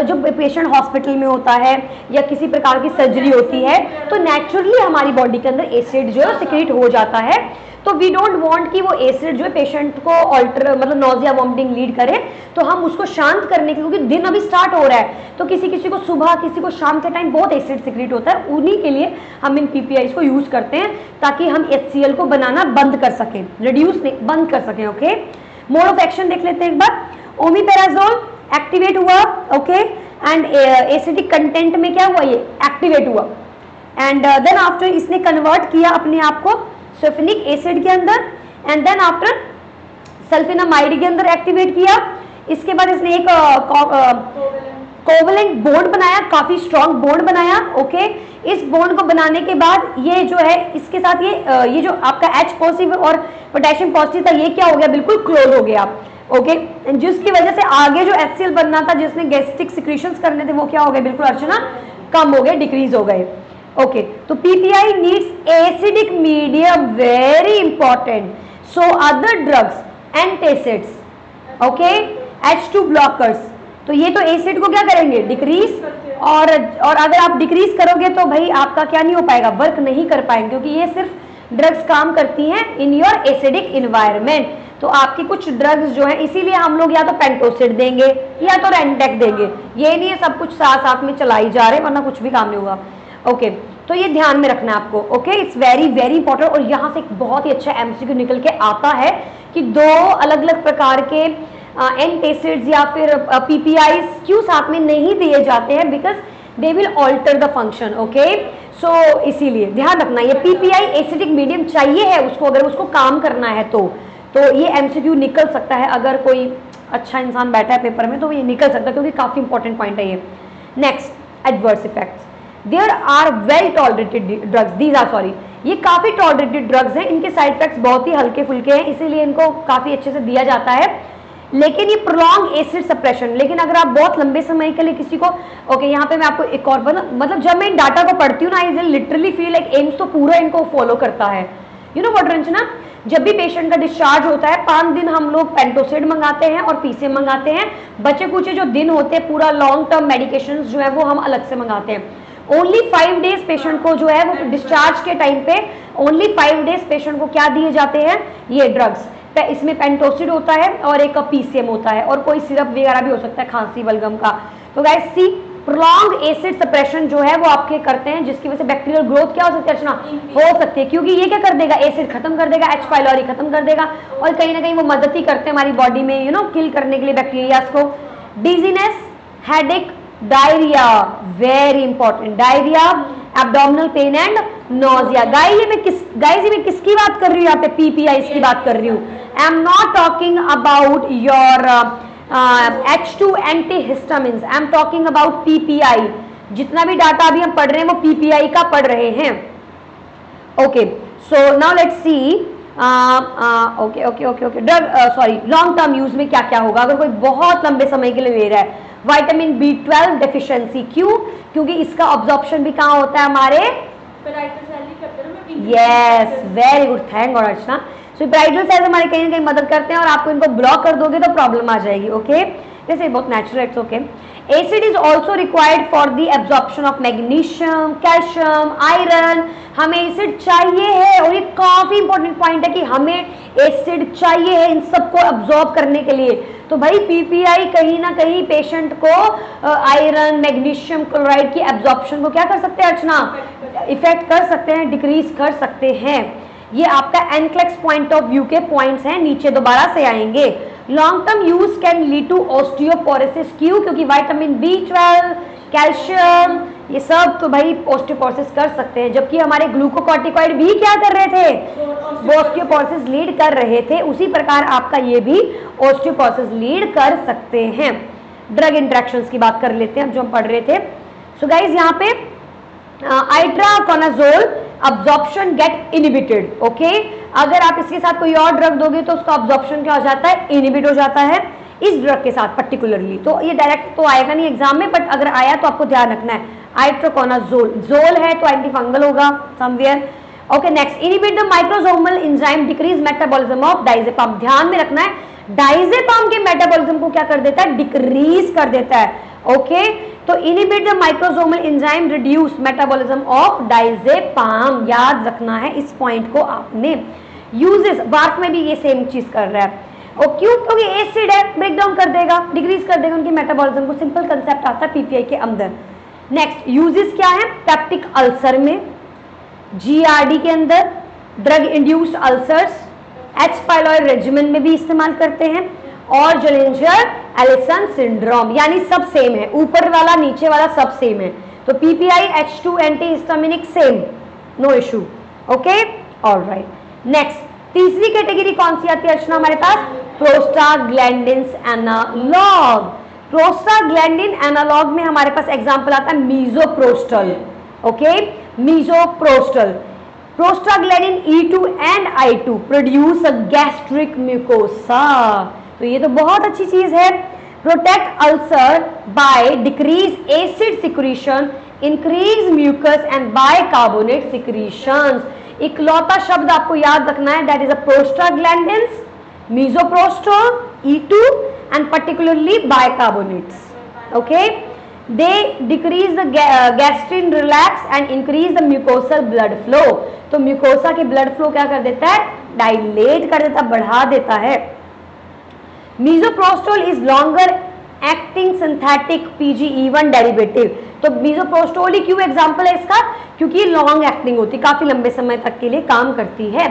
जो पेशेंट हॉस्पिटल में होता है या किसी प्रकार की सर्जरी होती है तो नेचुरली हमारी बॉडी के अंदर एसिड जो है सिक्रीट हो जाता है, तो वी डोंट वांट कि वो एसिड जो है पेशेंट को ऑल्टर मतलब नोजिया वॉमिटिंग लीड करे, तो हम उसको शांत करने के, क्योंकि दिन अभी स्टार्ट हो रहा है तो किसी को सुबह किसी को शाम के टाइम बहुत एसिड सिक्रीट होता है, उन्हीं के लिए हम इन PPIs को यूज करते हैं ताकि हम HCl को बनाना बंद कर सकें, रिड्यूस बंद कर सकें, ओके। मोड ऑफ एक्शन देख लेते हैं एक बार। ओमीपैराजोल एक्टिवेट हुआ, ओके, एंड एसिडिक कंटेंट में क्या हुआ, ये एक्टिवेट हुआ, एंड देन आफ्टर इसने कन्वर्ट किया अपने आप को सल्फोनिक एसिड के अंदर, एंड देन आफ्टर सल्फेनामाइड के अंदर एक्टिवेट किया, इसके बाद इसने एक कोवलेंट बॉन्ड बनाया, काफी स्ट्रॉन्ग बॉन्ड बनाया। ओके, इस बॉन्ड को बनाने के बाद ये जो है इसके साथ ये जो आपका H पॉजिटिव और पोटेशियम पॉजिटिव था, ये क्या हो गया, बिल्कुल क्लोज हो गया। ओके, जिसकी वजह से आगे जो HCl बनना था, जिसने गैस्ट्रिक सिक्रीशंस करने थे, वो क्या हो गए, बिल्कुल अर्चना कम हो गए, डिक्रीज हो गए। ओके, तो PPI needs acidic medium, very important. So other drugs antacids, okay, H2 blockers, तो ये तो एसिड को क्या करेंगे, डिक्रीज, और अगर आप डिक्रीज करोगे तो भाई आपका क्या नहीं हो पाएगा, वर्क नहीं कर पाएंगे, क्योंकि ये सिर्फ ड्रग्स काम करती हैं इन योर एसिडिक इन्वायरमेंट। तो आपकी कुछ ड्रग्स जो है, इसीलिए हम लोग या तो पेंटोसिड देंगे या तो रेंटेक देंगे, ये नहीं है सब कुछ साथ साथ में चलाई जा रहे, वरना कुछ भी काम नहीं होगा। ओके, तो ये ध्यान में रखना है आपको। Okay, it's very very important. और यहाँ से एक बहुत ही अच्छा MCQ निकल के आता है कि दो अलग अलग प्रकार के एंटासिड्स या फिर PPIs क्यों साथ में नहीं दिए जाते हैं, because they will alter the function. Okay, so इसीलिए ध्यान रखना, ये PPI एसिडिक मीडियम चाहिए है उसको, अगर उसको काम करना है तो ये MCQ निकल सकता है। अगर कोई अच्छा इंसान बैठा है पेपर में तो ये निकल सकता है, क्योंकि काफी इंपॉर्टेंट पॉइंट है ये। Next, adverse effects. There are well tolerated drugs, these are sorry, ये काफी टॉलरेटेड ड्रग्स हैं, इनके साइड इफेक्ट्स बहुत ही हल्के फुल्के हैं, इसीलिए इनको काफी अच्छे से दिया जाता है। लेकिन ये प्रोलॉन्ग एसिड सप्रेशन, लेकिन अगर आप बहुत लंबे समय के लिए किसी को, ओके, यहाँ पे मैं आपको एक और मतलब जब मैं इन डाटा को पढ़ती हूँ ना, I literally feel like AIIMS तो पूरा इनको फॉलो करता है। यू नो व्हाट रंजना, जब भी पेशेंट का डिस्चार्ज होता है 5 दिन हम लोग पेंटोसिड मंगाते हैं और PCM मंगाते हैं, बचे कुछ जो दिन होते हैं पूरा लॉन्ग टर्म मेडिकेशन जो है वो हम अलग से मंगाते हैं। ओनली 5 डेज पेशेंट को जो है वो डिस्चार्ज के टाइम पे ओनली 5 डेज पेशेंट को क्या दिए जाते हैं, ये ड्रग्स। इसमें पेंटोसिड होता है और एक PCM होता है, और कोई सिरप वगैरह भी हो सकता है खांसी बलगम का। तो गाइस सी, प्रोलॉन्ग एसिड सप्रेशन जो है वो आपके करते हैं, जिसकी वजह से बैक्टीरियल ग्रोथ क्या हो सकती है अर्चना, हो सकती है, क्योंकि ये क्या कर देगा, एसिड खत्म कर देगा, H पाइलोरी खत्म कर देगा, और कहीं ना कहीं वो मदद ही करते हैं हमारी बॉडी में, यू नो, किल करने के लिए बैक्टीरियाज को। Dizziness, headache, diarrhoea, very important, diarrhoea, abdominal pain and nausea. Guys ये मैं किसकी बात कर रही हूँ, यहाँ पे PPIs की बात कर रही हूँ। I am not talking about your H2 antihistamines, I am talking about PPI। जितना भी डाटा अभी हम पढ़ रहे हैं वो PPI का पढ़ रहे हैं। Okay, so now let's see, okay okay okay okay, drug sorry, long term use में क्या क्या होगा अगर कोई बहुत लंबे समय के लिए ले रहा है। विटामिन B12 डेफिशिएंसी, क्यों, क्योंकि इसका ऑब्जॉर्प्शन भी कहाँ होता है, हमारे, yes, very good, thank God Archana. So bridal cells हमारे कहीं ना कहीं मदद करते हैं, और आपको इनको ब्लॉक कर दोगे तो प्रॉब्लम आ जाएगी। ओके, जैसे बहुत natural, it's okay. Acid is also required for the absorption of magnesium, calcium, iron. हमें एसिड चाहिए है, और ये काफी इंपॉर्टेंट पॉइंट है कि हमें एसिड चाहिए है इन सबको एब्जॉर्ब करने के लिए। तो भाई PPI कहीं ना कहीं पेशेंट को आयरन, मैग्नीशियम क्लोराइड की एब्जॉर्प्शन को क्या कर सकते हैं अर्चना, इफेक्ट कर सकते हैं, डिक्रीज कर सकते हैं। ये आपका एनक्लेक्स पॉइंट ऑफ व्यू के पॉइंट्स हैं, नीचे दोबारा से आएंगे। Long term use can lead to osteoporosis, क्यों, क्योंकि विटामिन B12, कैल्शियम, ये सब तो भाई ऑस्टियोपोरोसिस कर सकते हैं, जबकि हमारे ग्लूकोकॉर्टिकॉइड भी क्या कर रहे थे, वो ऑस्टियोपोरोसिस लीड कर रहे थे। उसी प्रकार आपका ये भी ऑस्टियोपोरोसिस लीड कर सकते हैं। ड्रग इंटरेक्शंस की बात कर लेते हैं अब जो हम पढ़ रहे थे। सो गाइज यहाँ पे आइट्राकोनाजोल अब्जॉर्प्शन गेट इनहिबिटेड। ओके, अगर आप इसके साथ कोई और ड्रग दोगे तो उसका अब्जॉर्प्शन क्या हो जाता है, इनहिबिट हो जाता है इस ड्रग के साथ पर्टिकुलरली। तो ये डायरेक्ट तो आएगा नहीं एग्जाम में, बट अगर आया तो आपको ध्यान रखना है, आइट्राकोनाजोल, जोल है तो एंटीफंगल होगा somewhere. Okay, next, inhibit the microsomal enzyme decrease metabolism of diazepam. ध्यान में रखना है, डायजेपाम के मेटाबॉलिज्म को क्या कर देता है, डिक्रीज कर देता है। ओके, तो inhibit the microsomal enzyme reduce metabolism of diazepam, याद रखना है इस पॉइंट को आपने। यूजेस, वार्फ में भी ये सेम चीज कर रहा है, और क्यों, क्योंकि एसिड है, ब्रेक डाउन कर देगा, डिक्रीज कर देगा उनकी मेटाबॉलिज्म को, सिंपल कंसेप्ट आता है PPI के अंदर। नेक्स्ट, यूजेस क्या है, पेप्टिक अल्सर में, GRD के अंदर, drug induced ulcers, H pylori regimen में भी इस्तेमाल करते हैं, और जोलिंजर एलिसन सिंड्रोम, यानी सब सेम है, ऊपर वाला नीचे वाला सब सेम है। तो PPI H2 antihistaminic same, no issue. Okay, alright. Next, तीसरी कैटेगरी कौन सी आती है अर्चना हमारे पास, प्रोस्टाग्लैंडिन्स एनालॉग। प्रोस्टाग्लैंडिन एनालॉग में हमारे पास एग्जांपल आता है misoprostol. Okay, misoprostol. Prostaglandin E2 and I2 produce a gastric mucosa. तो ये तो बहुत अच्छी चीज है। Protect ulcer by decrease acid secretion, increase mucus and bicarbonate secretions. इकलौता शब्द आपको याद रखना है, that is a prostaglandins, mesoprostol, E2 and particularly bicarbonates. Okay, they decrease the gastrin relax and increase the mucosal blood flow. तो म्यूकोसा के ब्लड फ्लो क्या कर देता है, डायलेट कर देता, बढ़ा देता है। मीजोप्रोस्टोल is longer acting synthetic PGE1 derivative. तो मीजोप्रोस्टोल ही क्यों एग्जांपल है इसका, क्योंकि लॉन्ग एक्टिंग होती, काफी लंबे समय तक के लिए काम करती है।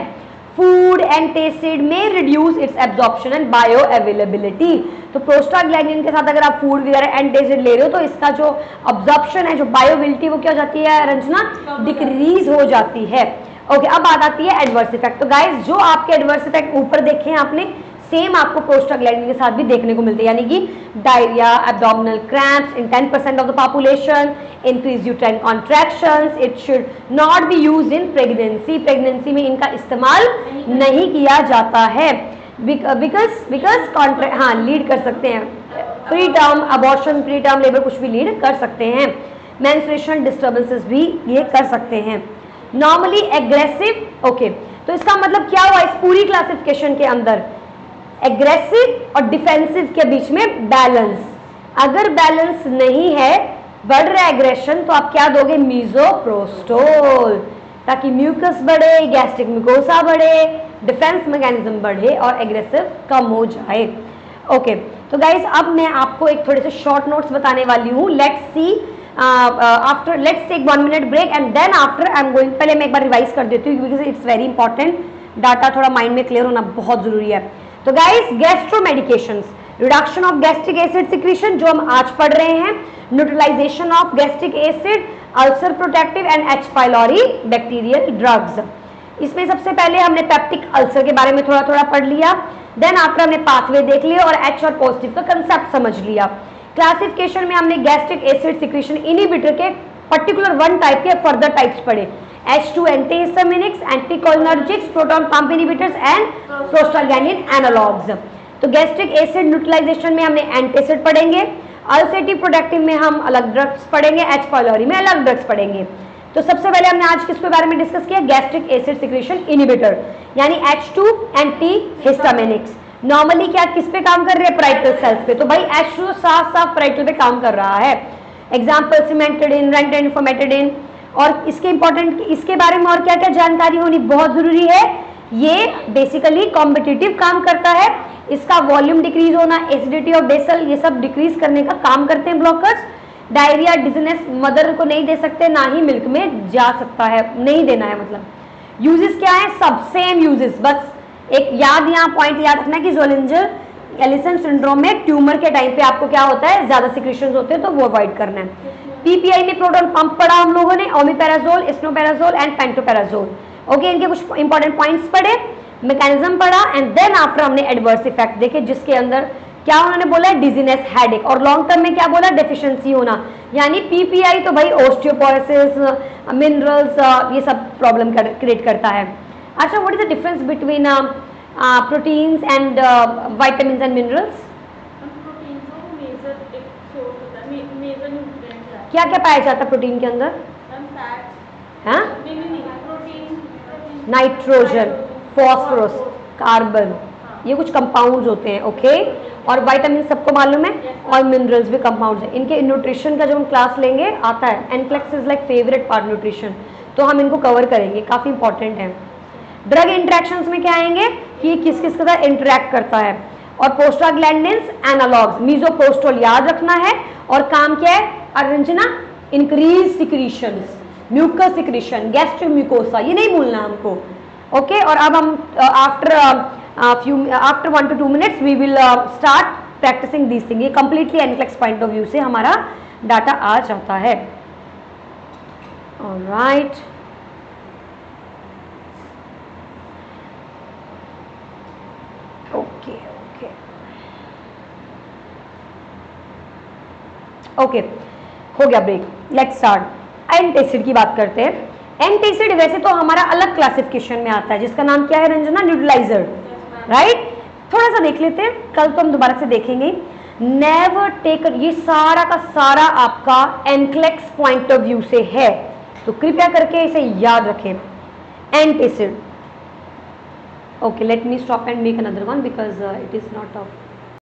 फूड एंटासिड में reduce it's absorption and bio availability. तो प्रोस्टाग्लैंडिन के साथ अगर आप फूड वगैरह एंटासिड ले रहे हो तो इसका जो अब्जॉर्प्शन है, जो बायोअवेलेबिलिटी, वो क्या हो जाती है रंजना, डिक्रीज हो जाती है। ओके, अब बात आती है एडवर्स इफेक्ट। तो गाइस जो आपके एडवर्स इफेक्ट ऊपर देखे हैं आपने, सेम आपको प्रोस्टाग्लैंडिन के साथ भी देखने को मिलते हैं, यानी कि diarrhoea, abdominal cramps in 10% of the population, increase uterine contractions. It should not be used in pregnancy. Pregnancy में इनका इस्तेमाल नहीं किया जाता है, बिकॉज हाँ लीड कर सकते हैं, pre term abortion, pre term labour कुछ भी लीड कर सकते हैं। मेंस्ट्रुएशन डिस्टर्बेंसेस भी ये कर सकते हैं। Normally aggressive. ओके, तो इसका मतलब क्या हुआ इस पूरी क्लासिफिकेशन के अंदर, एग्रेसिव और डिफेंसिव के बीच में बैलेंस। अगर बैलेंस नहीं है, बढ़ रहा है एग्रेशन, तो आप क्या दोगे, मीजोप्रोस्टोल, ताकि म्यूकस बढ़े, गैस्ट्रिक म्यूकोसा बढ़े, डिफेंस मैकेनिज्म बढ़े और एग्रेसिव कम हो जाए। ओके, तो गाइस अब मैं आपको एक थोड़े से शॉर्ट नोट्स बताने वाली हूँ। Let's see after, let's take 1 minute break and then after I am going, पहले मैं एक बार रिवाइज कर देती हूँ because it's very important, data थोड़ा माइंड में क्लियर होना बहुत जरूरी है। तो guys gastro medications, reduction of gastric acid secretion जो हम आज पढ़ रहे हैं, neutralisation of gastric acid, ulcer protective and H pylori bacterial drugs. इसमें सबसे पहले हमने पेप्टिक अल्सर के बारे में थोड़ा थोड़ा पढ़ लिया, देन आफ्टर हमने पाथवे देख लिया और H और पॉजिटिव का कंसेप्ट समझ लिया। क्लासिफिकेशन में हमने गैस्ट्रिक एसिड सिक्रीशन इनहिबिटर के पर्टिकुलर 1 टाइप के फर्दर टाइप्स पढ़े, H2 antihistaminics, anticholinergics, proton pump inhibitors and prostaglandin analogues. तो गैस्ट्रिक एसिड न्यूट्रलाइजेशन में हमने एंटासिड पढ़ेंगे, अल्सरेटिव प्रोटेक्टिव में हम अलग ड्रग्स पढ़ेंगे, H pylori में अलग ड्रग्स पढ़ेंगे। तो सबसे पहले हमने आज किसके बारे में डिस्कस किया, गैस्ट्रिक एसिड सिक्रीशन इनहिबिटर यानी H2 एंटीहिस्टामिनिक्स। नॉर्मली क्या किस पे काम कर रहे हैं, पैराइटल सेल्स पे। तो भाई H2 साफ साफ पैराइटल पे काम कर रहा है। एग्जाम्पल सिमेंटेडिन, रेंटेडिन, फॉर्मेटिडिन। और इसके इंपॉर्टेंट, इसके बारे में और क्या क्या जानकारी होनी बहुत जरूरी है, ये बेसिकली कॉम्पिटिटिव काम करता है, इसका वॉल्यूम डिक्रीज होना, एसिडिटी और बेसल ये सब डिक्रीज करने का काम करते हैं ब्लॉकर्स। डायरिया, डिजीनेस मदर को नहीं दे सकते, ना ही मिल्क में जा सकता है, नहीं देना है मतलब। यूजेस क्या है, सब सेम यूजेस, बस एक याद यहाँ पॉइंट याद रखना है कि ज़ोलिंजर एलिसन सिंड्रोम में ट्यूमर के टाइम पे आपको क्या होता है, ज्यादा सिक्रीशंस होते हैं, तो वो अवॉइड करना है। पीपीआई में प्रोटॉन पंप पढ़ा हम लोगों ने, ओमिपेराजोल, एस्नोपेराजोल एंड पेंटोपेराजोल। ओके, इनके कुछ इंपॉर्टेंट पॉइंट्स पढ़े, मैकेनिज्म पढ़ा एंड देन आफ्टर हमने एडवर्स इफेक्ट देखे, जिसके अंदर क्या उन्होंने बोला, डिजीनेस, हेडेक, और लॉन्ग टर्म में क्या बोला, डेफिशिएंसी होना। यानी पीपीआई तो भाई ऑस्टियोपोरोसिस, मिनरल्स, ये सब प्रॉब्लम क्रिएट करता है। अच्छा, what is the difference between proteins and vitamins and minerals? क्या क्या पाया जाता है प्रोटीन के अंदर? हाँ, नाइट्रोजन, फॉस्फोरस, कार्बन, ये कुछ कंपाउंड्स होते हैं। ओके, और विटामिन सबको मालूम है, और मिनरल्स भी कंपाउंड्स हैं। इनके न्यूट्रिशन का जब हम क्लास लेंगे आता है, NCLEX is like favourite part nutrition, तो हम इनको कवर करेंगे, काफी इंपॉर्टेंट है। ड्रग इंटरेक्शंस में क्या आएंगे कि किस किस के साथ इंटरेक्ट करता है, और प्रोस्टाग्लैंडिन्स एनालॉग्स, मीजोप्रोस्टोल याद रखना है, और काम क्या है Archana, increase secretions, mucus secretion, gastric mucosa, ये नहीं भूलना हमको। ओके, और अब हम after 1 to 2 minutes we will start practising this thing. ये completely NCLEX point of view से हमारा डाटा आ जाता है। Alright, okay. Okay okay okay, हो गया ब्रेक। Let's start. एंटासिड की बात करते हैं। एंटासिड वैसे तो हमारा अलग क्लासिफिकेशन में आता है जिसका नाम क्या है रंजना? Neutraliser, right. थोड़ा सा देख लेते हैं, कल तो हम दोबारा से देखेंगे। नेवर टेकन, ये सारा का सारा आपका एनक्लेक्स पॉइंट ऑफ व्यू से है, तो कृपया करके इसे याद रखें। Antacid, okay, let me stop and make another one because it is not of